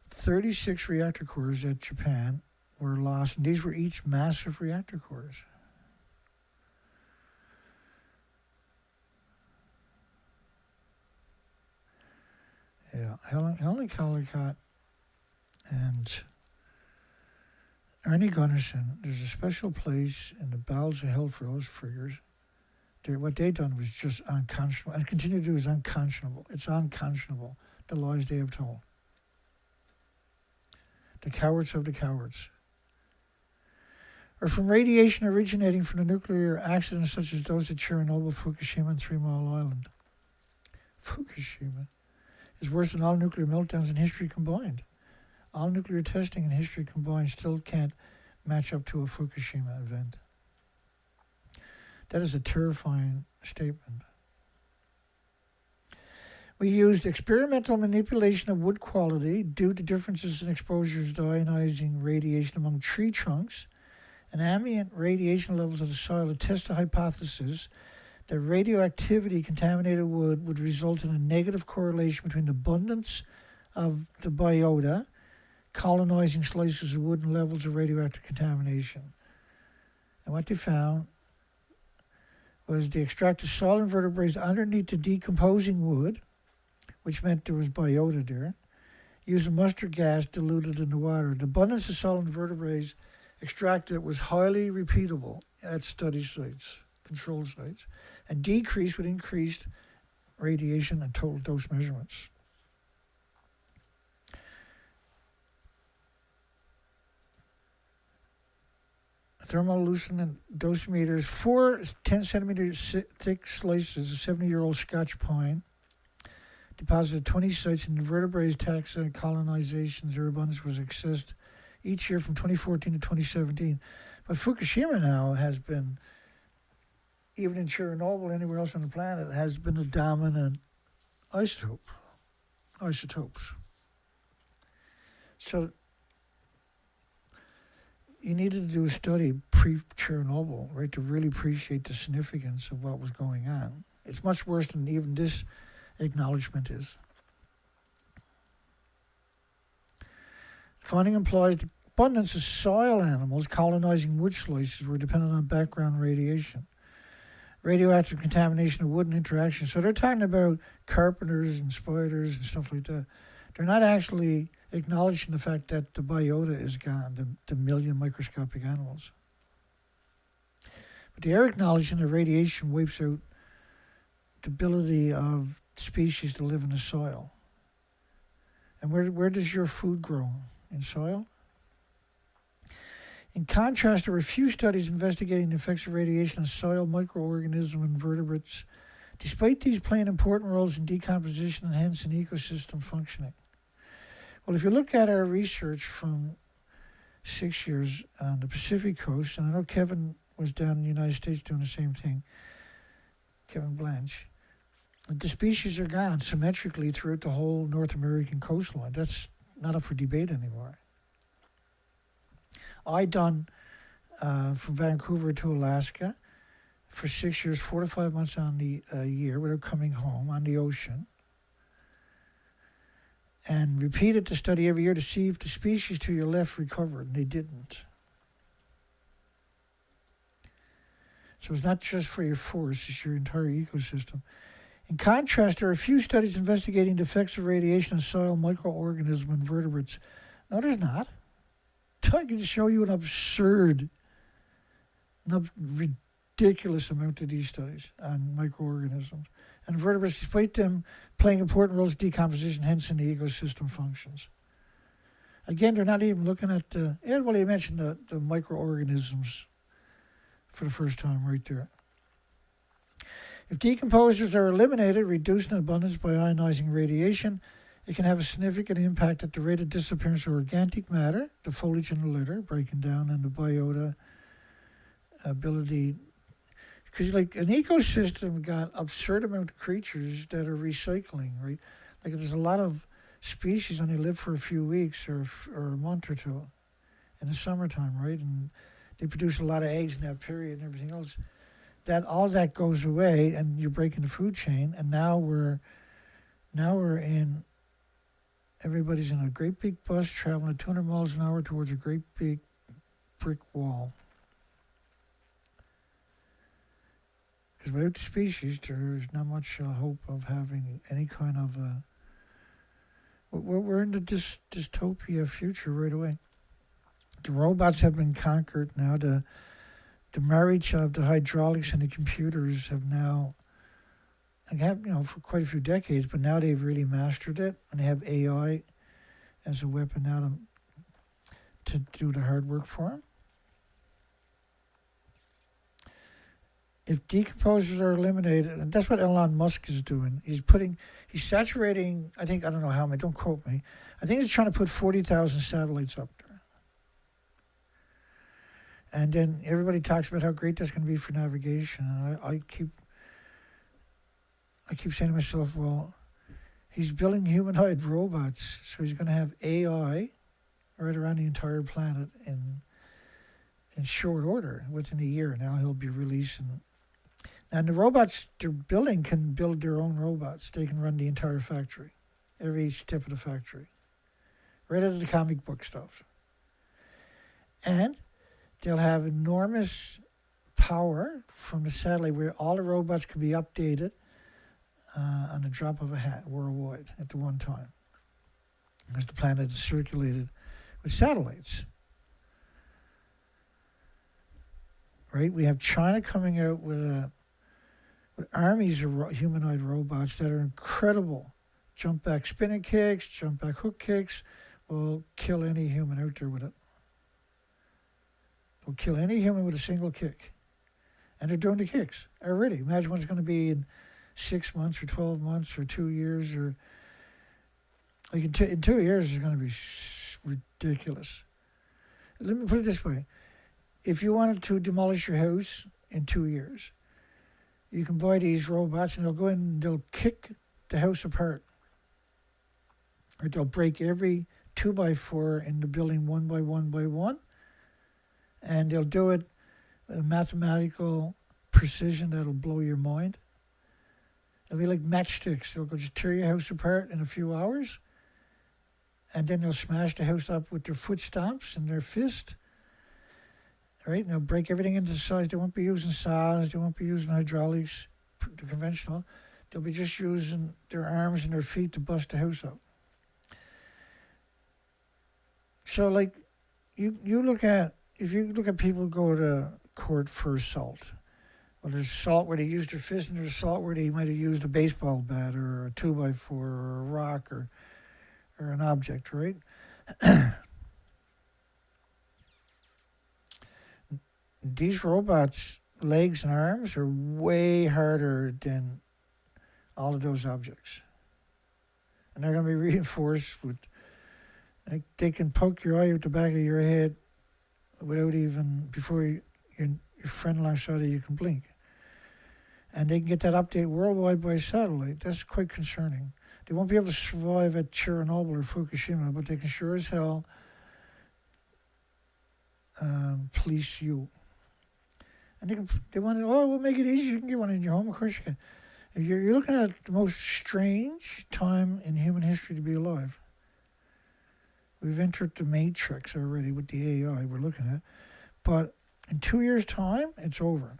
36 reactor cores at Japan were lost, and these were each massive reactor cores. Yeah, Helen Caldicott and Ernie Gunnarsson, there's a special place in the bowels of hell for those friggers. What they done was just unconscionable, and continue to do is unconscionable. It's unconscionable, the lies they have told. The cowards of the cowards. Or from radiation originating from the nuclear accidents such as those at Chernobyl, Fukushima, and 3 Mile Island. Fukushima is worse than all nuclear meltdowns in history combined. All nuclear testing in history combined still can't match up to a Fukushima event. That is a terrifying statement. We used experimental manipulation of wood quality due to differences in exposures to ionizing radiation among tree trunks and ambient radiation levels of the soil to test the hypothesis that radioactivity contaminated wood would result in a negative correlation between the abundance of the biota colonizing slices of wood and levels of radioactive contamination. And what they found was they extracted soil invertebrates underneath the decomposing wood, which meant there was biota there, using mustard gas diluted in the water. The abundance of soil invertebrates extracted was highly repeatable at study sites, control sites, and decreased with increased radiation and total dose measurements. Thermolucent dosimeters, 4 10-centimeter thick slices of 70-year-old Scotch pine deposited 20 sites in the vertebrates, taxa, colonizations. Their abundance was accessed each year from 2014 to 2017. But Fukushima now has been, even in Chernobyl, anywhere else on the planet, has been a dominant isotopes. So you needed to do a study pre-Chernobyl, right, to really appreciate the significance of what was going on. It's much worse than even this acknowledgement is. Finding implies the abundance of soil animals colonizing wood slices were dependent on background radiation. Radioactive contamination of wood and interaction. So they're talking about carpenters and spiders and stuff like that. They're not actually acknowledging the fact that the biota is gone, the million microscopic animals. But they are acknowledging that radiation wipes out the ability of species to live in the soil. And where does your food grow? In soil? In contrast, there were few studies investigating the effects of radiation on soil, microorganisms, and vertebrates, despite these playing important roles in decomposition and hence in ecosystem functioning. Well, if you look at our research from 6 years on the Pacific coast, and I know Kevin was down in the United States doing the same thing, Kevin Blanche, the species are gone symmetrically throughout the whole North American coastline. That's not up for debate anymore. I done from Vancouver to Alaska for 6 years, 4 to 5 months on the year without coming home on the ocean, and repeated the study every year to see if the species to your left recovered, and they didn't. So it's not just for your forest, it's your entire ecosystem. In contrast, there are a few studies investigating the effects of radiation on soil, microorganisms, and vertebrates. No, there's not. I can show you an ridiculous amount of these studies on microorganisms and vertebrates, despite them playing important roles in decomposition, hence in the ecosystem functions. Again, they're not even looking at the, yeah, well, you mentioned the microorganisms for the first time right there. If decomposers are eliminated, reduced in abundance by ionizing radiation, it can have a significant impact at the rate of disappearance of organic matter, the foliage in the litter, breaking down, and the biota ability. Because like an ecosystem got absurd amount of creatures that are recycling, right? Like there's a lot of species only live for a few weeks or a month or two in the summertime, right? And they produce a lot of eggs in that period and everything else. That all that goes away, and you're breaking the food chain. And now we're in. Everybody's in a great big bus traveling at 200 miles an hour towards a great big brick wall. Because without the species, there's not much hope of having any kind of. We're in the dystopia future right away. The robots have been conquered now. The marriage of the hydraulics and the computers have now, for quite a few decades, but now they've really mastered it, and they have AI as a weapon now to do the hard work for them. If decomposers are eliminated, and that's what Elon Musk is doing, he's saturating, I don't know how many, don't quote me, I think he's trying to put 40,000 satellites up there. And then everybody talks about how great that's going to be for navigation. And I keep saying to myself, well, he's building humanoid robots, so he's going to have AI right around the entire planet in short order, within a year. Now he'll be releasing. And the robots they're building can build their own robots. They can run the entire factory, every step of the factory, right out of the comic book stuff. And they'll have enormous power from the satellite where all the robots can be updated on the drop of a hat worldwide at the one time. Because the planet is circulated with satellites. Right? We have China coming out with armies of humanoid robots that are incredible. Jump back spinning kicks, jump back hook kicks, will kill any human out there with it. Will kill any human with a single kick. And they're doing the kicks already. Imagine what it's going to be in 6 months or 12 months or 2 years. Or like in 2 years, it's going to be ridiculous. Let me put it this way. If you wanted to demolish your house in 2 years, you can buy these robots and they'll go in and they'll kick the house apart. Or they'll break every 2x4 in the building one by one. And they'll do it with a mathematical precision that'll blow your mind. They'll be like matchsticks. They'll go just tear your house apart in a few hours. And then they'll smash the house up with their foot stomps and their fist. Right? And they'll break everything into size. They won't be using saws. They won't be using hydraulics, the conventional. They'll be just using their arms and their feet to bust the house up. So, like, if you look at people who go to court for assault, well, there's assault where they use their fist, and there's assault where they might have used a baseball bat or a 2x4 or a rock or an object, right? These robots' legs and arms are way harder than all of those objects. And they're going to be reinforced with, like, they can poke your eye out the back of your head without even, before your friend alongside of you can blink. And they can get that update worldwide by satellite. That's quite concerning. They won't be able to survive at Chernobyl or Fukushima, but they can sure as hell police you. And they want to, we'll make it easy. You can get one in your home. Of course you can. You're looking at the most strange time in human history to be alive. We've entered the matrix already with the AI we're looking at. But in 2 years' time, it's over.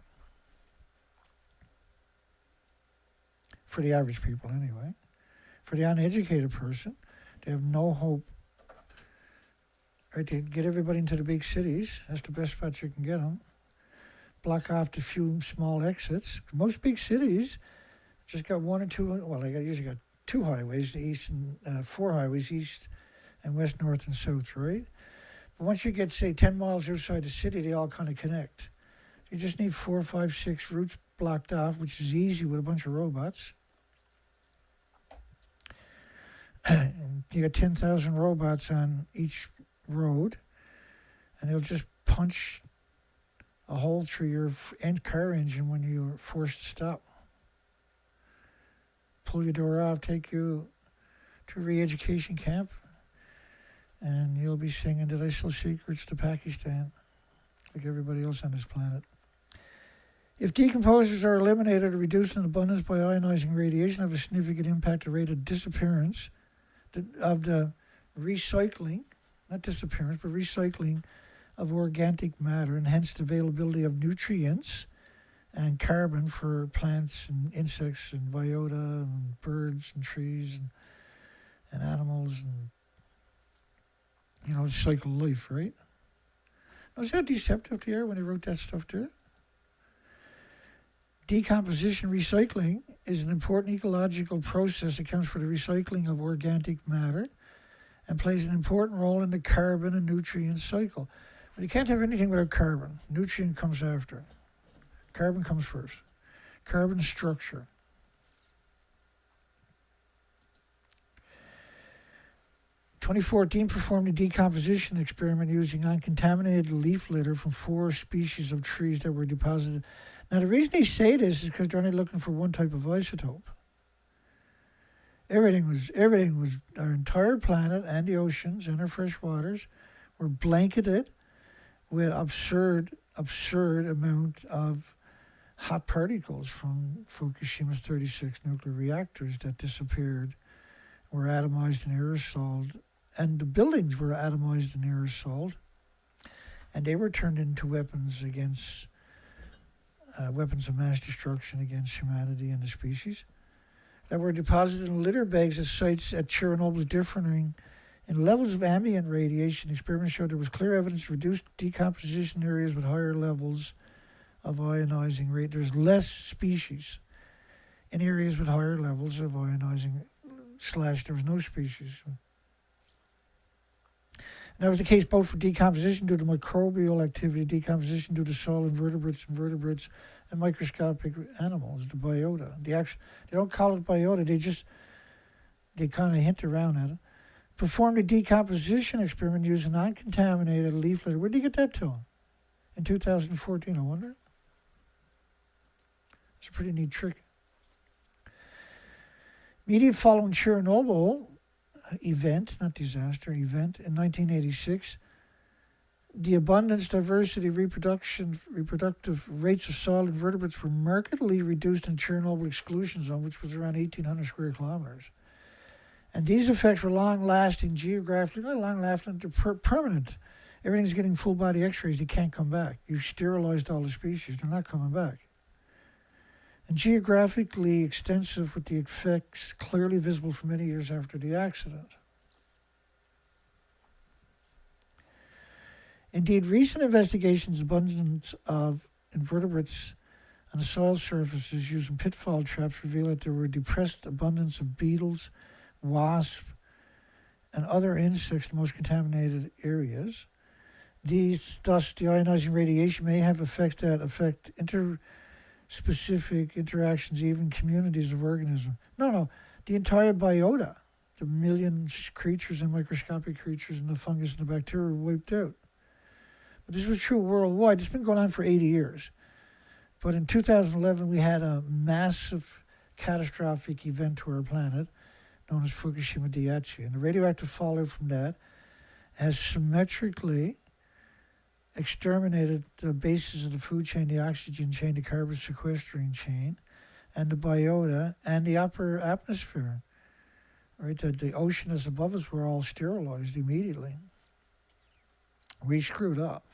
for the average people anyway. For the uneducated person, they have no hope. Right, they get everybody into the big cities. That's the best spot you can get them. Block off the few small exits. Most big cities just got one or two. Well, they usually got two highways, east and 4 highways, east and west, north and south, right? But once you get, say, 10 miles outside the city, they all kind of connect. You just need 4, 5, 6 routes blocked off, which is easy with a bunch of robots. You got 10,000 robots on each road, and they'll just punch a hole through your car engine when you're forced to stop. Pull your door off, take you to a re-education camp, and you'll be singing "Did I Sell Secrets to Pakistan?" like everybody else on this planet. If decomposers are eliminated or reduced in abundance by ionizing radiation, have a significant impact on the rate of disappearance of the recycling, not disappearance, but recycling of organic matter, and hence the availability of nutrients and carbon for plants and insects and biota and birds and trees and animals and, the cycle of life, right? Was that deceptive to you when they wrote that stuff there? Decomposition recycling is an important ecological process that accounts for the recycling of organic matter and plays an important role in the carbon and nutrient cycle. But you can't have anything without carbon. Nutrient comes after. Carbon comes first. Carbon structure. In 2014 performed a decomposition experiment using uncontaminated leaf litter from 4 species of trees that were deposited. Now, the reason they say this is because they're only looking for one type of isotope. Everything was our entire planet and the oceans and our fresh waters were blanketed with absurd amount of hot particles from Fukushima's 36 nuclear reactors that disappeared, were atomized and aerosoled, and the buildings were atomized and aerosoled, and they were turned into weapons against weapons of mass destruction against humanity and the species, that were deposited in litter bags at sites at Chernobyl's differing in levels of ambient radiation. Experiments showed there was clear evidence of reduced decomposition areas with higher levels of ionizing rate. There's less species in areas with higher levels of ionizing / there was no species. And that was the case both for decomposition due to microbial activity, decomposition due to solid vertebrates, and microscopic animals, the biota. They don't call it biota, they kind of hint around at it. Performed a decomposition experiment using uncontaminated leaf litter. Where did you get that to? In 2014, I wonder. It's a pretty neat trick. Immediately following Chernobyl event, not disaster, event, in 1986, the abundance, diversity, reproductive rates of solid vertebrates were markedly reduced in Chernobyl exclusion zone, which was around 1,800 square kilometers. And these effects were long-lasting, geographically, not long-lasting, they're permanent. Everything's getting full-body x-rays, they can't come back. You've sterilized all the species, they're not coming back. And geographically extensive, with the effects clearly visible for many years after the accident. Indeed, recent investigations of abundance of invertebrates on the soil surfaces using pitfall traps reveal that there were depressed abundance of beetles, wasps, and other insects in the most contaminated areas. Thus, the ionizing radiation may have effects that affect specific interactions, even communities of organisms. No, the entire biota, the millions creatures and microscopic creatures and the fungus and the bacteria were wiped out. But this was true worldwide. It's been going on for 80 years. But in 2011, we had a massive catastrophic event to our planet known as Fukushima Daiichi. And the radioactive fallout from that has symmetrically exterminated the bases of the food chain, the oxygen chain, the carbon sequestering chain, and the biota, and the upper atmosphere. Right, the ocean is above us were all sterilized immediately. We screwed up.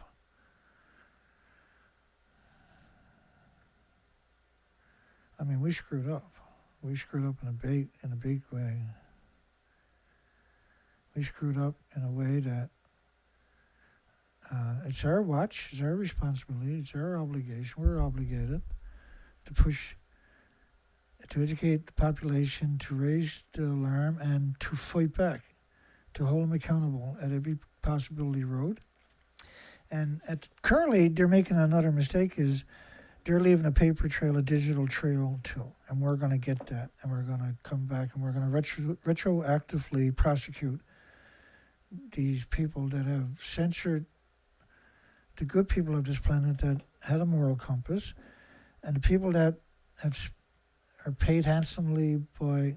We screwed up. We screwed up in a big way. We screwed up in a way that it's our watch, it's our responsibility, it's our obligation. We're obligated to educate the population, to raise the alarm, and to fight back, to hold them accountable at every possibility road. And currently, they're making another mistake is they're leaving a paper trail, a digital trail too. And we're going to get that. And we're going to come back and we're going to retroactively prosecute these people that have censored the good people of this planet that had a moral compass, and the people that are paid handsomely by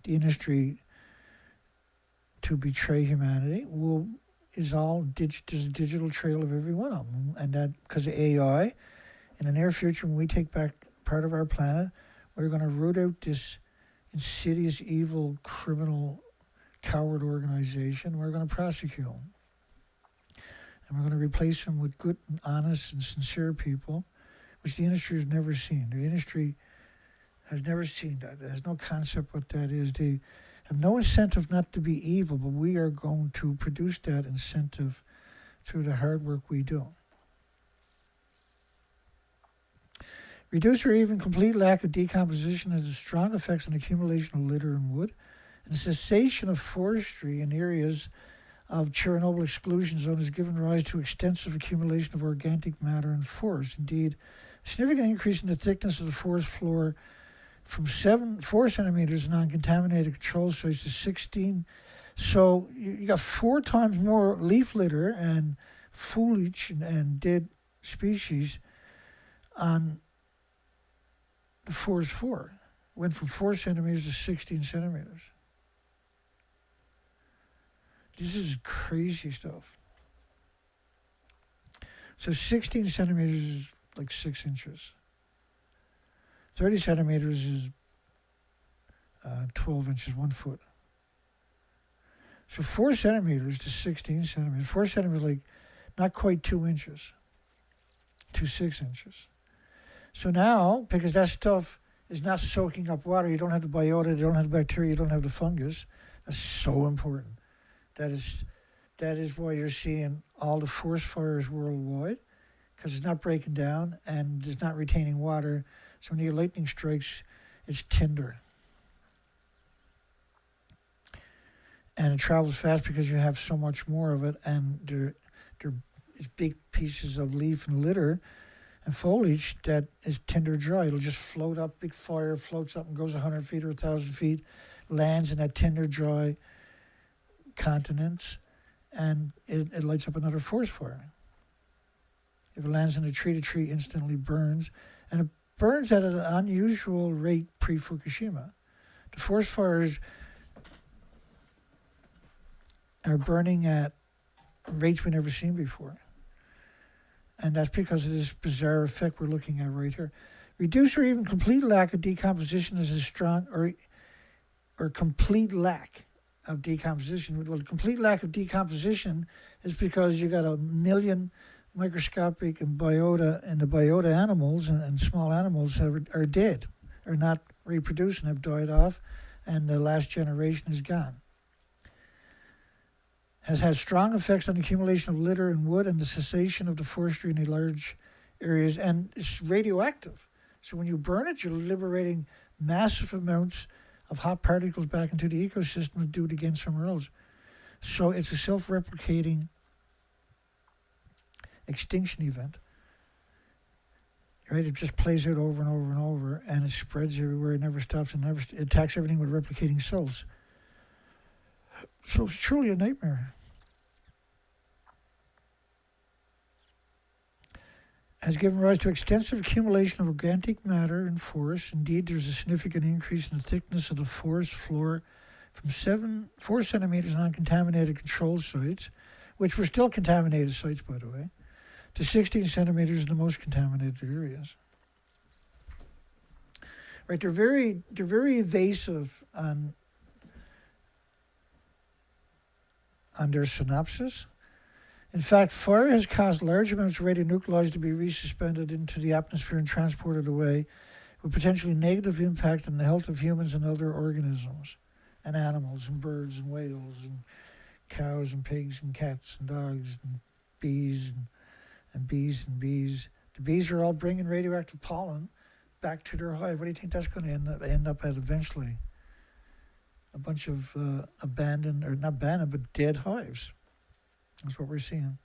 the industry to betray humanity there's a digital trail of every one of them. And that because of AI, in the near future, when we take back part of our planet, we're going to root out this insidious, evil, criminal, coward organization. We're going to prosecute them. And we're going to replace them with good and honest and sincere people, which the industry has never seen. The industry has never seen that. It has no concept what that is. They have no incentive not to be evil, but we are going to produce that incentive through the hard work we do. Reduced or even complete lack of decomposition has strong effects on accumulation of litter and wood, and the cessation of forestry in areas of Chernobyl exclusion zone has given rise to extensive accumulation of organic matter in forests. Indeed, a significant increase in the thickness of the forest floor from 4 centimeters non-contaminated control sites to 16. So you got 4 times more leaf litter and foliage and dead species on the forest floor. Went from 4 centimeters to 16 centimeters. This is crazy stuff. So 16 centimeters is like 6 inches. 30 centimeters is 12 inches, 1 foot. So 4 centimeters to 16 centimeters. 4 centimeters, like not quite 2 inches to 6 inches. So now, because that stuff is not soaking up water, you don't have the biota, you don't have the bacteria, you don't have the fungus. That's so important. That is why you're seeing all the forest fires worldwide, because it's not breaking down and it's not retaining water. So when your lightning strikes, it's tinder. And it travels fast because you have so much more of it, and there is big pieces of leaf and litter and foliage that is tinder dry. It'll just float up, big fire floats up and goes 100 feet or 1,000 feet, lands in that tinder dry continents, and it lights up another forest fire. If it lands in a tree, the tree instantly burns, and it burns at an unusual rate pre-Fukushima. The forest fires are burning at rates we've never seen before. And that's because of this bizarre effect we're looking at right here. Reduced or even complete lack of decomposition is a strong, or complete lack of decomposition. Well, complete lack of decomposition is because you got 1 million microscopic and the biota animals and small animals are dead, are not reproducing, have died off, and the last generation is gone. Has had strong effects on the accumulation of litter and wood and the cessation of the forestry in the large areas, and it's radioactive. So when you burn it, you're liberating massive amounts of hot particles back into the ecosystem to do it again somewhere else. So it's a self-replicating extinction event. Right? It just plays out over and over and over, and it spreads everywhere. It never stops and it attacks everything with replicating cells. So it's truly a nightmare. Has given rise to extensive accumulation of organic matter in forests. Indeed, there's a significant increase in the thickness of the forest floor from 4 centimeters non-contaminated control sites, which were still contaminated sites, by the way, to 16 centimeters in the most contaminated areas. Right, they're very evasive on their synopsis. In fact, fire has caused large amounts of radionuclides to be resuspended into the atmosphere and transported away, with potentially negative impact on the health of humans and other organisms, and animals, and birds, and whales, and cows, and pigs, and cats, and dogs, and bees, and bees, and bees. The bees are all bringing radioactive pollen back to their hive. What do you think that's going to end up at eventually? A bunch of abandoned, or not abandoned, but dead hives. That's what we're seeing.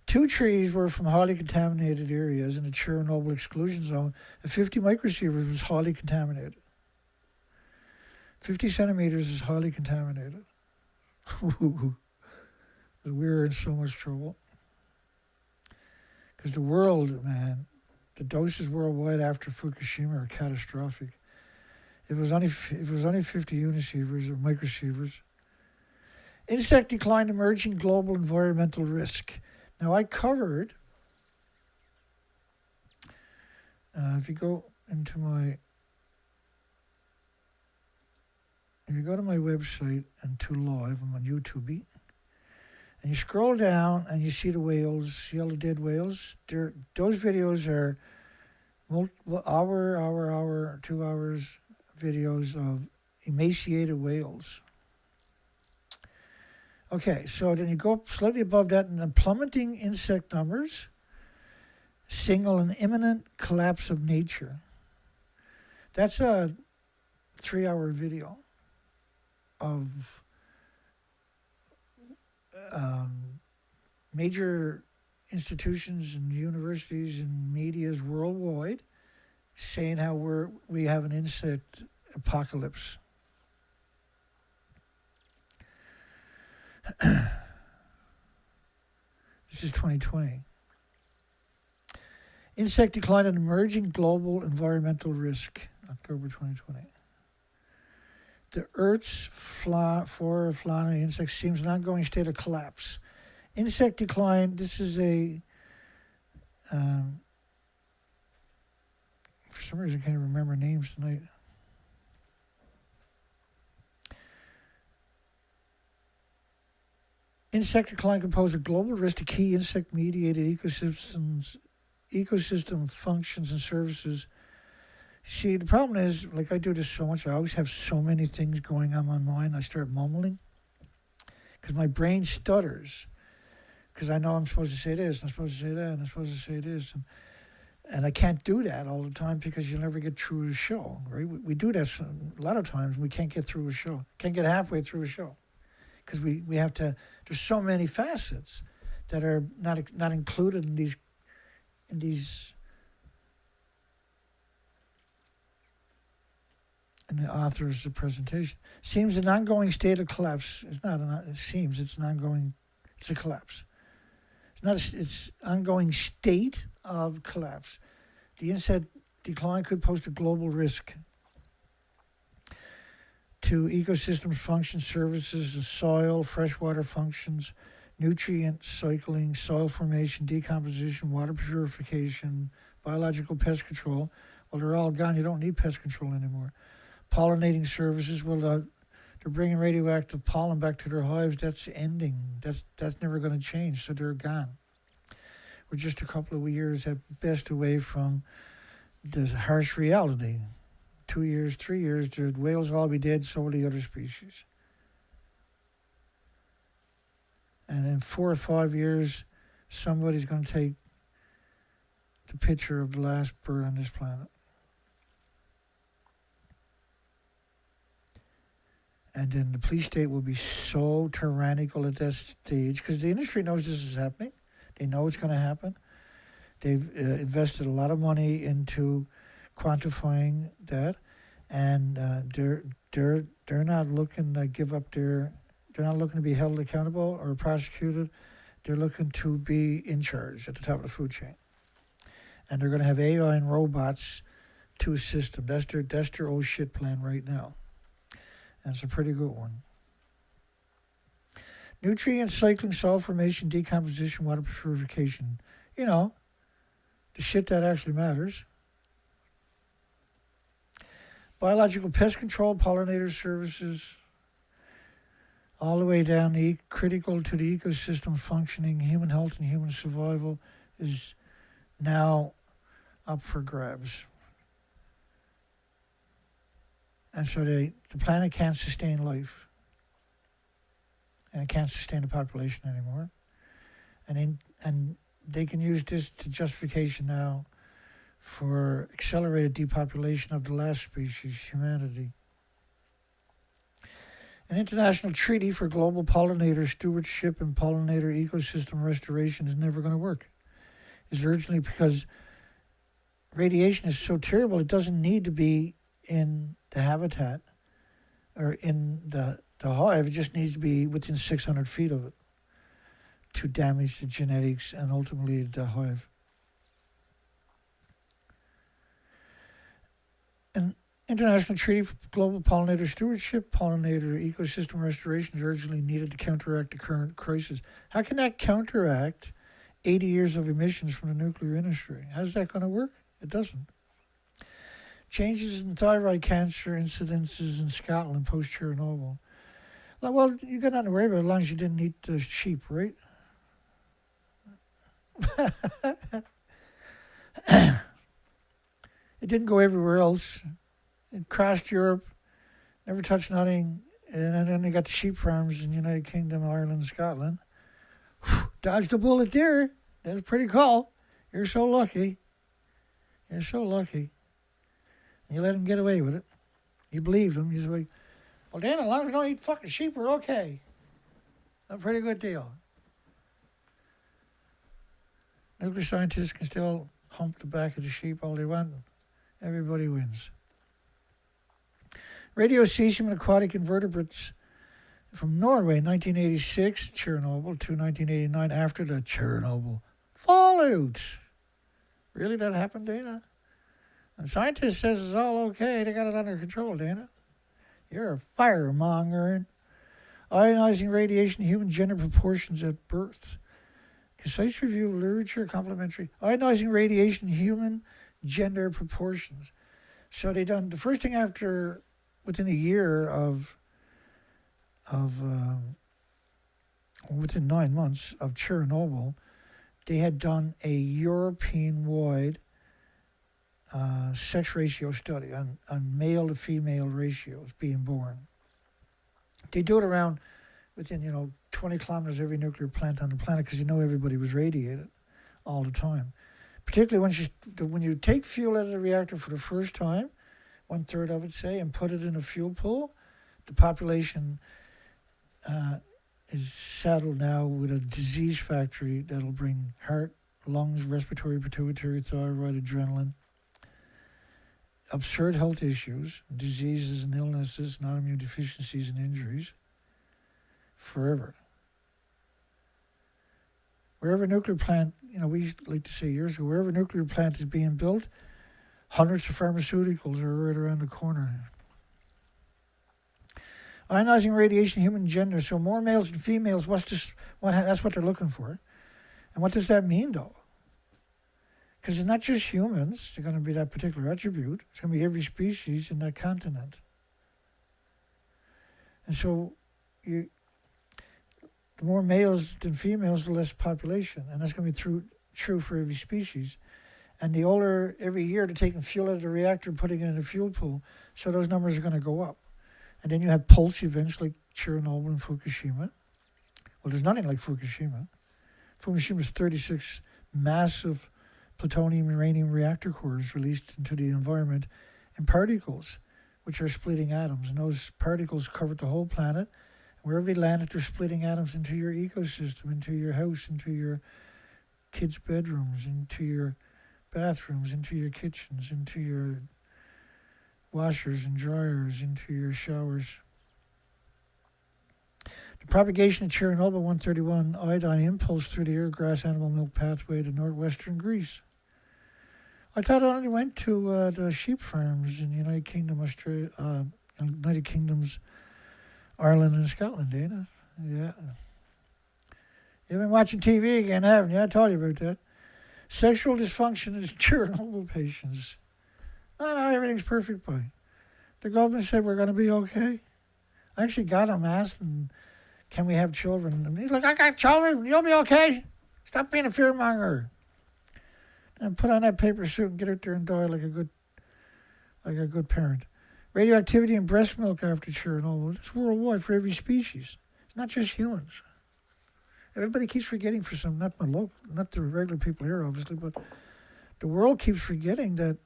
2 trees were from highly contaminated areas in the Chernobyl exclusion zone, and 50 microsieverts was highly contaminated. 50 centimeters is highly contaminated. We're in so much trouble. Because the world, man, the doses worldwide after Fukushima are catastrophic. It was only 50 unisievers or microsievers. Insect decline emerging global environmental risk. Now I covered, if you go to my website and to live, I'm on YouTube, and you scroll down and you see the whales, see all the dead whales. Those videos are hour, 2 hours videos of emaciated whales. Okay, so then you go up slightly above that, and then plummeting insect numbers signal an imminent collapse of nature. That's a 3-hour video of major institutions and universities and medias worldwide saying how we have an insect apocalypse. This is 2020. Insect decline and emerging global environmental risk, October 2020. The Earth's flora, fauna, insects seems an ongoing state of collapse. Insect decline, this is a, for some reason I can't remember names tonight. Insect decline can pose a global risk to key insect-mediated ecosystem functions and services. See, the problem is, like I do this so much, I always have so many things going on my mind, I start mumbling. Because my brain stutters. Because I know I'm supposed to say this, and I'm supposed to say that, and I'm supposed to say this. And I can't do that all the time because you'll never get through a show, right? We do that a lot of times, we can't get through a show. Can't get halfway through a show. Because we have to, there's so many facets that are not included in these in the authors of the presentation. Seems an ongoing state of collapse. It's not it seems it's an ongoing, it's a collapse. It's ongoing state of collapse. The insect decline could pose a global risk to ecosystem functions, services, soil, freshwater functions, nutrient cycling, soil formation, decomposition, water purification, biological pest control. Well, they're all gone. You don't need pest control anymore. Pollinating services. Well, they're bringing radioactive pollen back to their hives. That's ending. That's never going to change. So they're gone. We're just a couple of years at best away from the harsh reality. 2 years, 3 years, the whales will all be dead, so will the other species. And in 4 or 5 years, somebody's going to take the picture of the last bird on this planet. And then the police state will be so tyrannical at that stage, because the industry knows this is happening. They know it's going to happen. They've invested a lot of money into quantifying that, and they're not looking to give up they're not looking to be held accountable or prosecuted. They're looking to be in charge at the top of the food chain, and they're going to have AI and robots to assist them. That's their oh shit plan right now, and it's a pretty good one. Nutrient cycling, soil formation, decomposition, water purification. You know, the shit that actually matters. Biological pest control, pollinator services, all the way down, critical to the ecosystem functioning, human health and human survival is now up for grabs. And so the planet can't sustain life. And it can't sustain the population anymore. And they can use this to justification now for accelerated depopulation of the last species, humanity. An international treaty for global pollinator stewardship and pollinator ecosystem restoration is never going to work. It's urgently because radiation is so terrible, it doesn't need to be in the habitat or in the hive. It just needs to be within 600 feet of it to damage the genetics and ultimately the hive. An international treaty for global pollinator stewardship, pollinator ecosystem restoration is urgently needed to counteract the current crisis. How can that counteract 80 years of emissions from the nuclear industry? How's that going to work? It doesn't. Changes in thyroid cancer incidences in Scotland post-Chernobyl. Well, you got nothing to worry about as long as you didn't eat the sheep, right? It didn't go everywhere else. It crossed Europe, never touched nothing, and then they got the sheep farms in the United Kingdom, Ireland, and Scotland. Whew, dodged a bullet there. That's pretty cool. You're so lucky. You're so lucky. You let him get away with it. You believed him. You said, well, Dan, as long as we don't eat fucking sheep, we're okay. A pretty good deal. Nuclear scientists can still hump the back of the sheep all they want. Everybody wins. Cesium and aquatic invertebrates from Norway, 1986, Chernobyl, to 1989, after the Chernobyl fallout. Really, that happened, Dana? And scientists says it's all okay. They got it under control, Dana. You're a firemonger. Ionizing radiation, human gender proportions at birth. Concise review of literature, complementary. Ionizing radiation, human gender proportions. So they done the first thing after, within a year within 9 months of Chernobyl, they had done a European-wide sex ratio study on male to female ratios being born. They do it around within 20 kilometers of every nuclear plant on the planet because everybody was radiated all the time. Particularly when you take fuel out of the reactor for the first time, 1/3 of it, say, and put it in a fuel pool, the population is saddled now with a disease factory that'll bring heart, lungs, respiratory, pituitary, thyroid, adrenaline, absurd health issues, diseases and illnesses, autoimmune deficiencies and injuries, forever. Wherever a nuclear plant, we used to like to say years ago, wherever a nuclear plant is being built, hundreds of pharmaceuticals are right around the corner. Ionizing radiation, human gender. So more males than females. That's what they're looking for. And what does that mean, though? Because it's not just humans. They're going to be that particular attribute. It's going to be every species in that continent. And so the more males than females, the less population. And that's going to be true for every species. And the older, every year, they're taking fuel out of the reactor and putting it in a fuel pool. So those numbers are going to go up. And then you have pulse events like Chernobyl and Fukushima. Well, there's nothing like Fukushima. Fukushima's 36 massive plutonium and uranium reactor cores released into the environment in particles, which are splitting atoms. And those particles covered the whole planet. Wherever they landed, they're splitting atoms into your ecosystem, into your house, into your kids' bedrooms, into your bathrooms, into your kitchens, into your washers and dryers, into your showers. The propagation of Chernobyl 131 iodine impulse through the air, grass, animal milk pathway to northwestern Greece. I thought it only went to the sheep farms in the United Kingdom, United Kingdoms, Ireland, and Scotland, Dana. Yeah. You've been watching TV again, haven't you? I told you about that. Sexual dysfunction in Chernobyl patients. No, everything's perfect, boy. The government said we're going to be okay. I actually got him asking, can we have children? And he's like, I got children. You'll be okay. Stop being a fearmonger. And put on that paper suit and get out there and die like a good parent. Radioactivity in breast milk after Chernobyl. It's worldwide for every species. It's not just humans. Everybody keeps forgetting for some, not the regular people here, obviously, but the world keeps forgetting that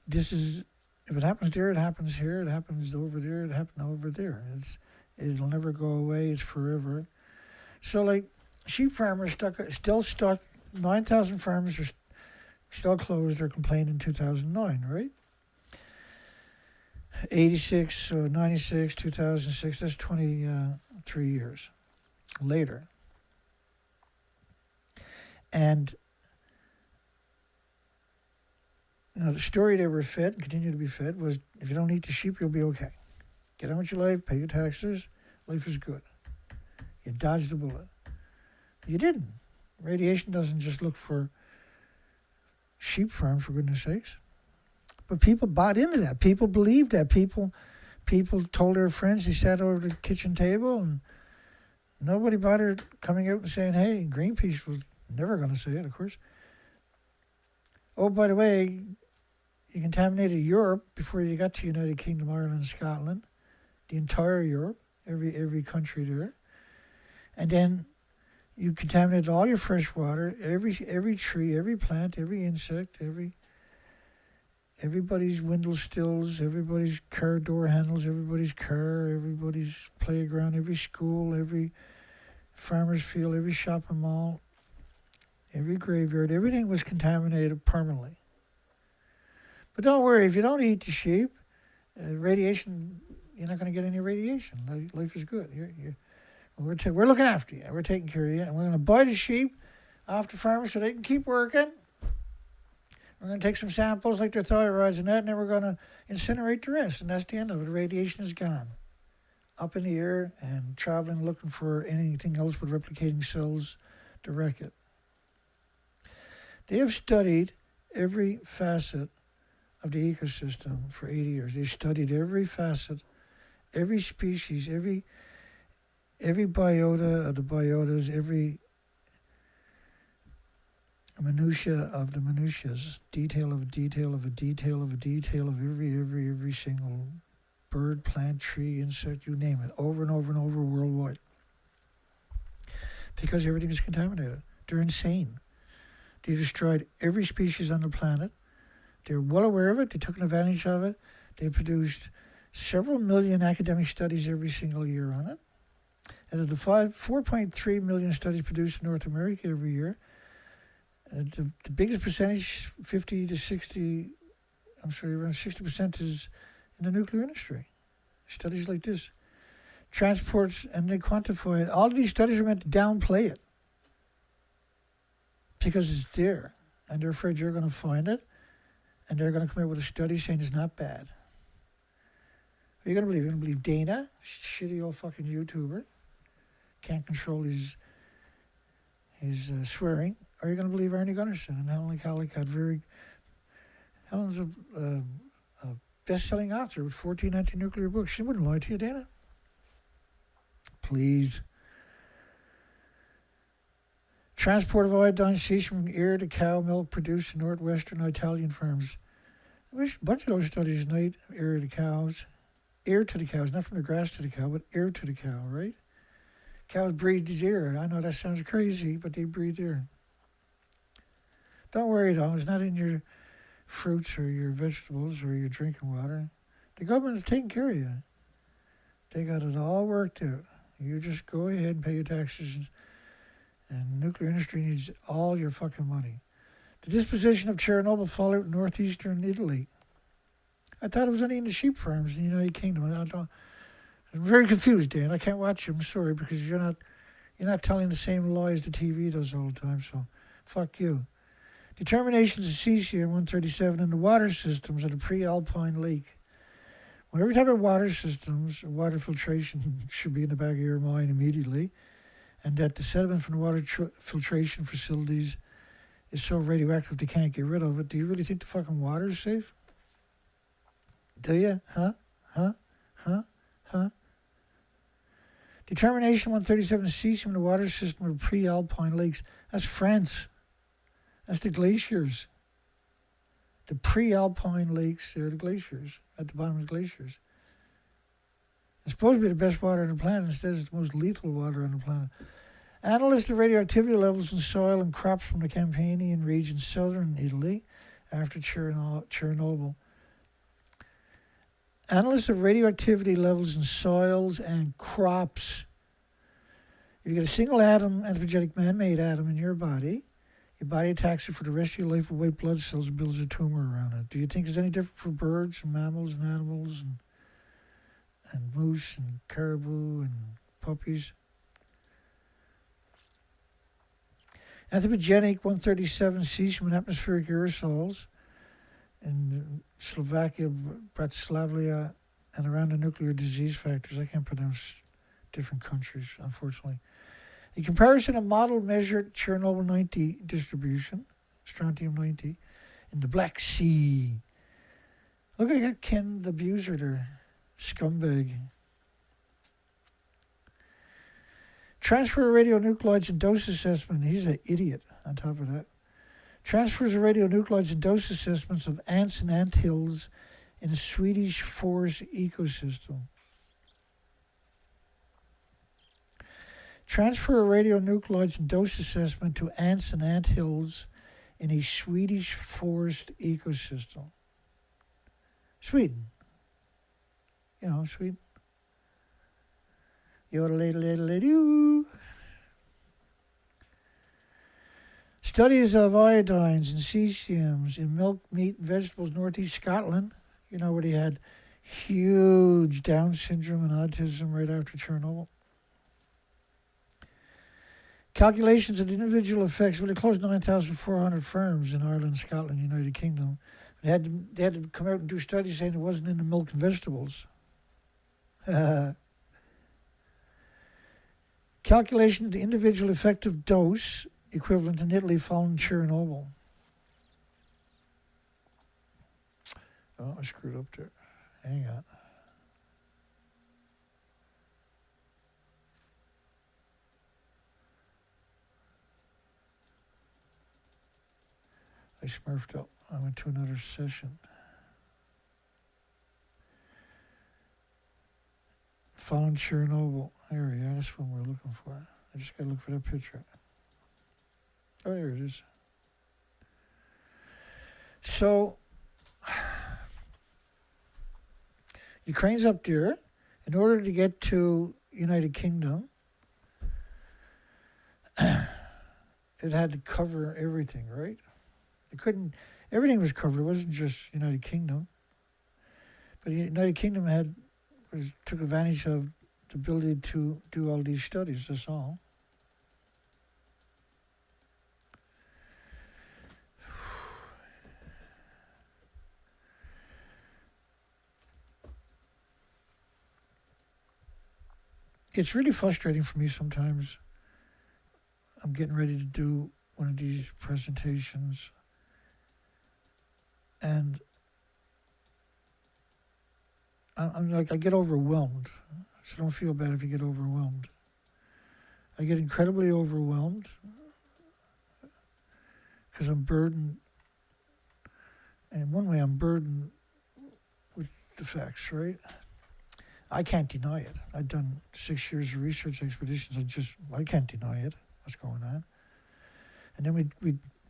this is, if it happens there, it happens here, it happens over there, it happened over there. It'll never go away, it's forever. So, like, sheep farmers still stuck, 9,000 farmers are still closed or complained in 2009, right? 86, 96, 2006, that's 23 years later. And the story they were fed and continue to be fed was, if you don't eat the sheep, you'll be okay. Get on with your life, pay your taxes, life is good. You dodged the bullet. You didn't. Radiation doesn't just look for sheep farms, for goodness sakes. But people bought into that. People believed that. People told their friends. They sat over the kitchen table, and nobody bothered coming out and saying, hey, Greenpeace was never going to say it, of course. Oh, by the way, you contaminated Europe before you got to United Kingdom, Ireland, Scotland. The entire Europe, every country there. And then you contaminated all your fresh water, every tree, every plant, every insect, everybody's window sills, everybody's car door handles, everybody's car, everybody's playground, every school, every farmer's field, every shopping mall, every graveyard. Everything was contaminated permanently. But don't worry, if you don't eat the sheep, radiation, you're not going to get any radiation. Life is good. We're looking after you. We're taking care of you. And we're going to buy the sheep off the farmers so they can keep working. We're going to take some samples like their thyroids and that, and then we're going to incinerate the rest. And that's the end of it. Radiation is gone. Up in the air and traveling, looking for anything else but replicating cells to wreck it. They have studied every facet of the ecosystem for 80 years. They studied every facet, every species, every biota of the biotas, every minutia of the minutias, detail of a detail of a detail of a detail of every single bird, plant, tree, insect, you name it, over and over and over worldwide. Because everything is contaminated. They're insane. They destroyed every species on the planet. They're well aware of it. They took advantage of it. They produced several million academic studies every single year on it. And of the 4.3 million studies produced in North America every year, the biggest percentage, around 60% is in the nuclear industry. Studies like this. Transports, and they quantify it. All of these studies are meant to downplay it. Because it's there. And they're afraid you're going to find it. And they're going to come out with a study saying it's not bad. Who are you going to believe? You're going to believe Dana? Shitty old fucking YouTuber. Can't control his swearing. Or are you going to believe Arnie Gunnarsson and Helen Calicut? Helen's a best-selling author with 14 anti-nuclear books. She wouldn't lie to you, Dana. Please. Transport of iodine cesium from ear to cow milk produced in northwestern Italian farms. There's a bunch of those studies, night, ear to the cows, not from the grass to the cow, but ear to the cow, right? Cows breathe his ear. I know that sounds crazy, but they breathe air. Don't worry, though. It's not in your fruits or your vegetables or your drinking water. The government is taking care of you. They got it all worked out. You just go ahead and pay your taxes, and the nuclear industry needs all your fucking money. The disposition of Chernobyl fallout in northeastern Italy. I thought it was only in the sheep farms in the United Kingdom. I'm very confused, Dan. I can't watch you. I'm sorry, because you're not telling the same lies the TV does all the time, so fuck you. Determinations of Cesium-137 in the water systems of the pre-alpine lake. Well, every type of water systems, water filtration should be in the back of your mind immediately, and that the sediment from the water filtration facilities is so radioactive they can't get rid of it. Do you really think the fucking water is safe? Do you? Huh? Determination 137 cesium in the water system of pre-alpine lakes. That's France. That's the glaciers. The pre-alpine lakes, they're the glaciers, at the bottom of the glaciers. It's supposed to be the best water on the planet. Instead, it's the most lethal water on the planet. Analysts of radioactivity levels in soil and crops from the Campanian region, southern Italy, after Chernobyl. Analysts of radioactivity levels in soils and crops. If you get a single atom, anthropogenic man-made atom in your body attacks it for the rest of your life with white blood cells and builds a tumor around it. Do you think it's any different for birds and mammals and animals and moose and caribou and puppies? Anthropogenic 137 cesium and atmospheric aerosols in Slovakia, Bratislava, and around the nuclear disease factors. I can't pronounce different countries, unfortunately. In comparison, a model measured Chernobyl 90 distribution, strontium 90, in the Black Sea. Look, I got Ken the abuser there, scumbag. Transfer of radionuclides and dose assessment. He's an idiot on top of that. Transfers of radionuclides and dose assessments of ants and anthills in a Swedish forest ecosystem. Transfer of radionuclides and dose assessment to ants and anthills in a Swedish forest ecosystem. Sweden. You know, Sweden. Yodelay. Studies of iodines and cesiums in milk, meat, and vegetables, northeast Scotland. You know, where they had huge Down syndrome and autism right after Chernobyl. Calculations of the individual effects. Well, they closed 9,400 firms in Ireland, Scotland, United Kingdom. They had to come out and do studies saying it wasn't in the milk and vegetables. Calculation of the individual effective dose equivalent in Italy following Chernobyl. Oh, I screwed up there. Hang on. I smurfed up. I went to another session. Following Chernobyl. There we are. That's what we're looking for. I just got to look for that picture. Oh, there it is. So, Ukraine's up there. In order to get to United Kingdom, it had to cover everything, right? It couldn't. Everything was covered. It wasn't just United Kingdom. But the United Kingdom took advantage of the ability to do all these studies. That's all. It's really frustrating for me sometimes. I'm getting ready to do one of these presentations, and I'm like, I get overwhelmed. So don't feel bad if you get overwhelmed. I get incredibly overwhelmed because I'm burdened. And in one way, I'm burdened with the facts, right? I can't deny it. I've done 6 years of research expeditions. I can't deny it, what's going on. And then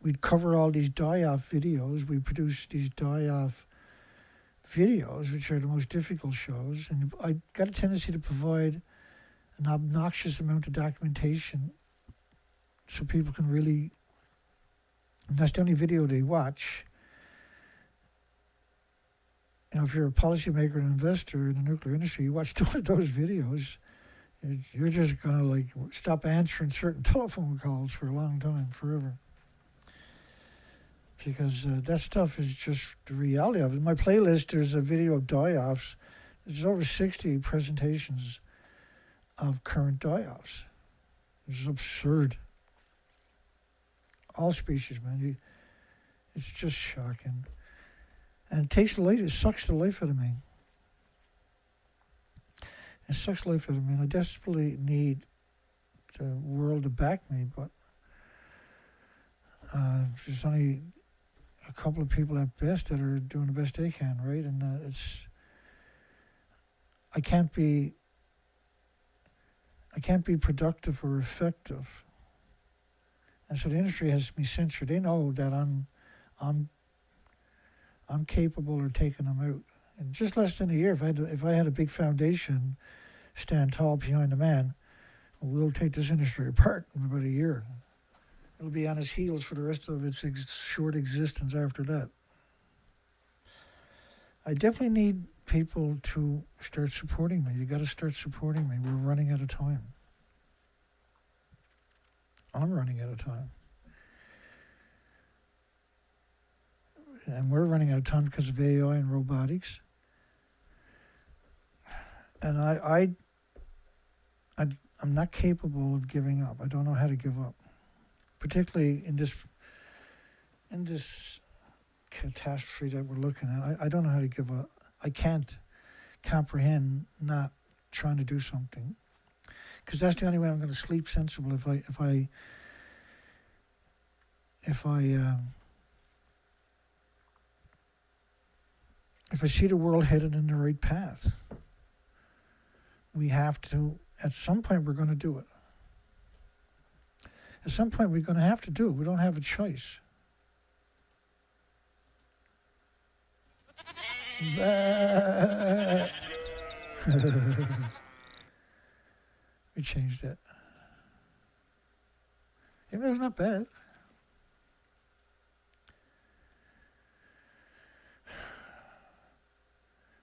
we'd cover all these die-off videos. We produce these die-off videos, which are the most difficult shows. And I got a tendency to provide an obnoxious amount of documentation so people can really, and that's the only video they watch. You know, if you're a policymaker and investor in the nuclear industry, you watch those videos, you're just going to like stop answering certain telephone calls for a long time, forever. Because that stuff is just the reality of it. In my playlist, there's a video of die-offs. There's over 60 presentations of current die-offs. It's absurd. All species, man. It's just shocking. And it takes the life, it sucks the life out of me. It sucks the life out of me. And I desperately need the world to back me, but There's only a couple of people at best that are doing the best they can, right? And I can't be productive or effective. And so the industry has me censored. They know that I'm capable of taking them out. In just less than a year, if I had a big foundation stand tall behind the man, we'll take this industry apart in about a year. It'll be on its heels for the rest of its short existence after that. I definitely need people to start supporting me. You got to start supporting me. We're running out of time. I'm running out of time. And we're running out of time because of AI and robotics. And I'm not capable of giving up. I don't know how to give up. Particularly in this catastrophe that we're looking at, I don't know how to give up. I can't comprehend not trying to do something, because that's the only way I'm going to sleep sensible. If I see the world headed in the right path, we have to. At some point, we're going to do it. At some point, we're going to have to do it. We don't have a choice. We changed it. Even though it's not bad.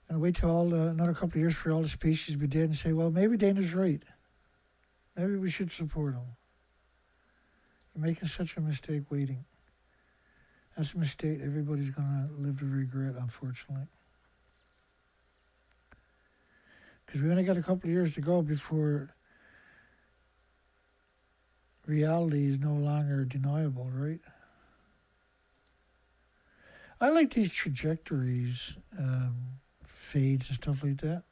And wait till another couple of years for all the species to be dead and say, well, maybe Dana's right. Maybe we should support them. You're making such a mistake waiting. That's a mistake everybody's going to live to regret, unfortunately. Because we only got a couple of years to go before reality is no longer deniable, right? I like these trajectories, fades and stuff like that.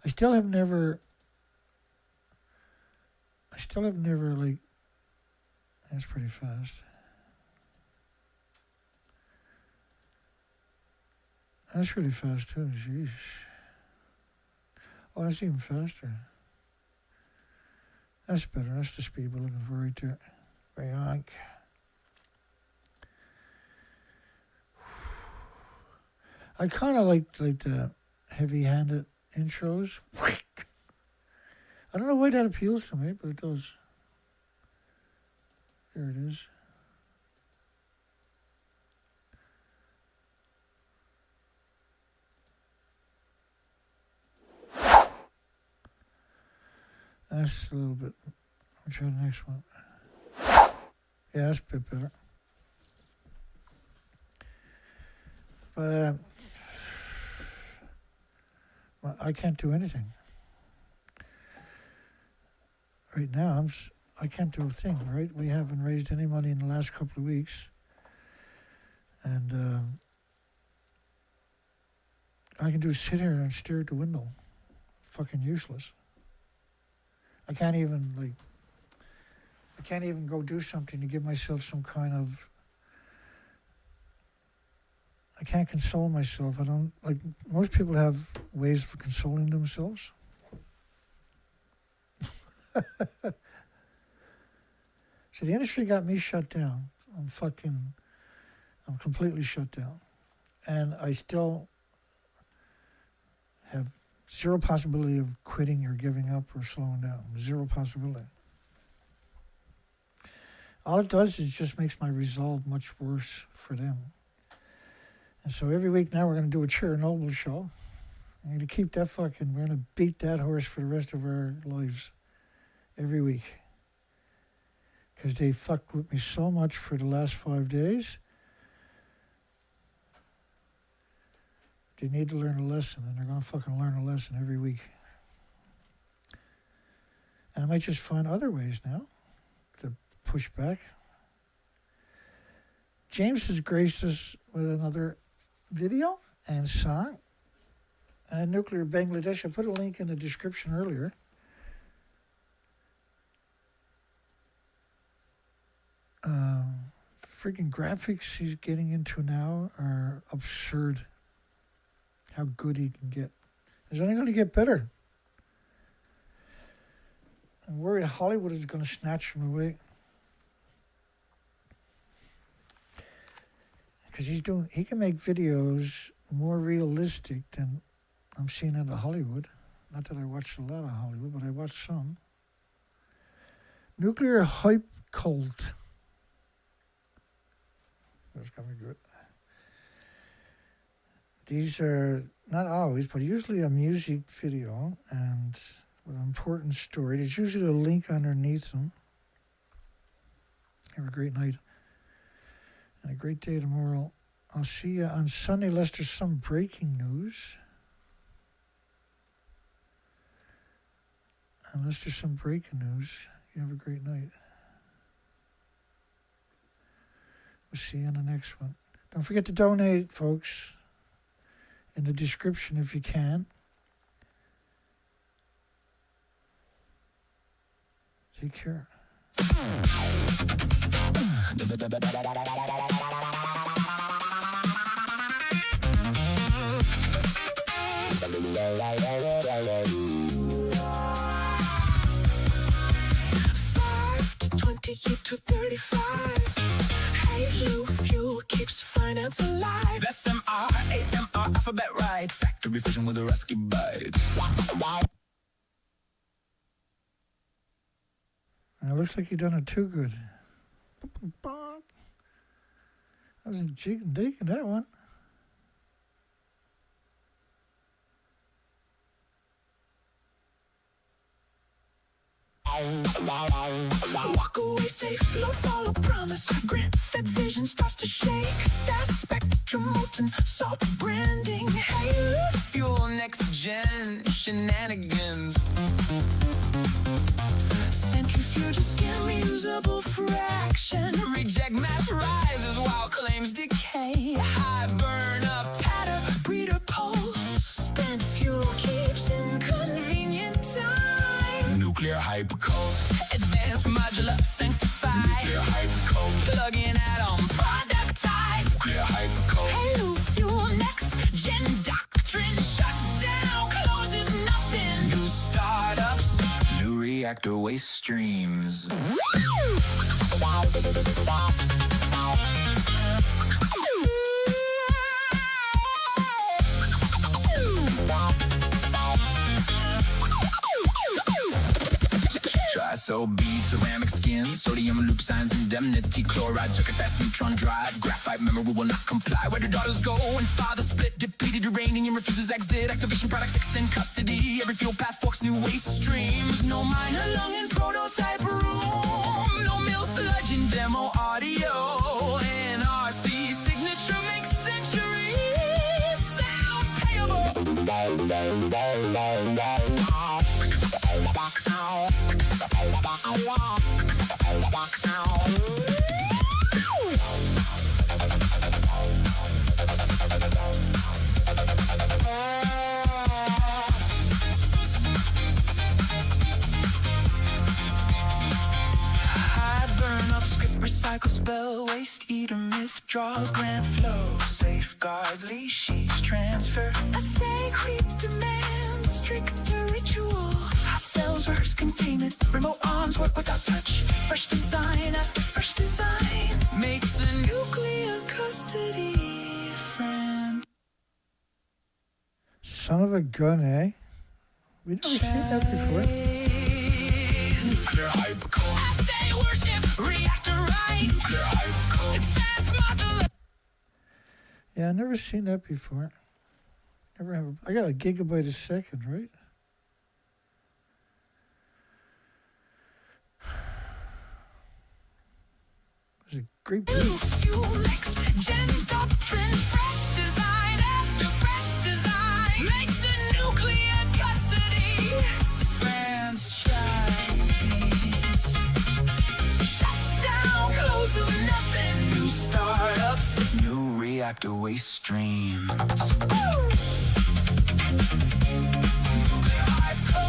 I still have never like, that's pretty fast. That's really fast too, jeez. Oh, that's even faster. That's better, that's the speed we're looking for right there. Right. I kind of like the heavy-handed intros. I don't know why that appeals to me, but it does. There it is. That's a little bit. I'll try the next one. Yeah, that's a bit better. But well, I can't do anything. Right now, I can't do a thing, right? We haven't raised any money in the last couple of weeks. And I can do sit here and stare at the window. Fucking useless. I can't even go do something to give myself some kind of, I can't console myself. I don't, like, most people have ways of consoling themselves. So the industry got me shut down. I'm completely shut down. And I still have zero possibility of quitting or giving up or slowing down. Zero possibility. All it does is just makes my resolve much worse for them. And so every week now we're going to do a Chernobyl show. We're going to keep that we're going to beat that horse for the rest of our lives. Every week. Because they fucked with me so much for the last 5 days. They need to learn a lesson, and they're going to fucking learn a lesson every week. And I might just find other ways now to push back. James has graced us with another video and song. Nuclear Bangladesh. I put a link in the description earlier. freaking graphics he's getting into now are absurd. How good he can get. He's only going to get better. I'm worried Hollywood is going to snatch him away. Because he can make videos more realistic than I'm seeing out of Hollywood. Not that I watch a lot of Hollywood, but I watch some. Nuclear hype cult. That's going to be good. These are not always, but usually a music video and an important story. There's usually a link underneath them. Have a great night and a great day tomorrow. I'll see you on Sunday unless there's some breaking news. Unless there's some breaking news, you have a great night. We'll see you in the next one. Don't forget to donate, folks, in the description if you can. Take care. To 35. Halo fuel keeps finance alive. SMR, AMR, alphabet right. Factory vision with a rescue bite. It looks like you done it too good. I wasn't digging that one. Walk away safe, love follow promise. Grant fed vision starts to shake. Fast spectrum molten salt branding. Halo fuel next gen shenanigans. Centrifuge skin reusable fraction. Reject mass rises while claims decay. High burn up pattern breeder pulse. Spent fuel keeps in convenient time. Nuclear hypercode, advanced modular sanctified. Nuclear hypercode, plug-in add-on productized. Nuclear hypercode, Halo fuel next gen doctrine. Shut down, closes nothing. New startups, new reactor waste streams. SOB, ceramic skin, sodium loop signs, indemnity, chloride, circuit fast neutron drive, graphite memory will not comply. Where do daughters go when father split, depleted uranium refuses exit, activation products extend custody, every fuel path forks new waste streams. No minor lung in prototype room, no mill sludge in demo audio, NRC signature makes centuries sound payable. High burn up, script recycle, spell, waste eater, myth, draws, grant flow, safeguards, lease sheets, transfer, assay, creep, demand, stricter ritual. Cells rehearse containment, remote arms work without touch. Fresh design after fresh design makes a nuclear custody friend. Son of a gun, eh? We never seen that before. Nuclear hypercode. Assay worship, reactor right. Nuclear hypercode. Advanced modular. Yeah, I never seen that before. Never have. I got a gigabyte a second, right? It's a great New fuel next gen doctrine. Fresh design after fresh design makes a nuclear custody franchise. Shut down, closes nothing. New startups, new reactor waste streams. Nuclear hype.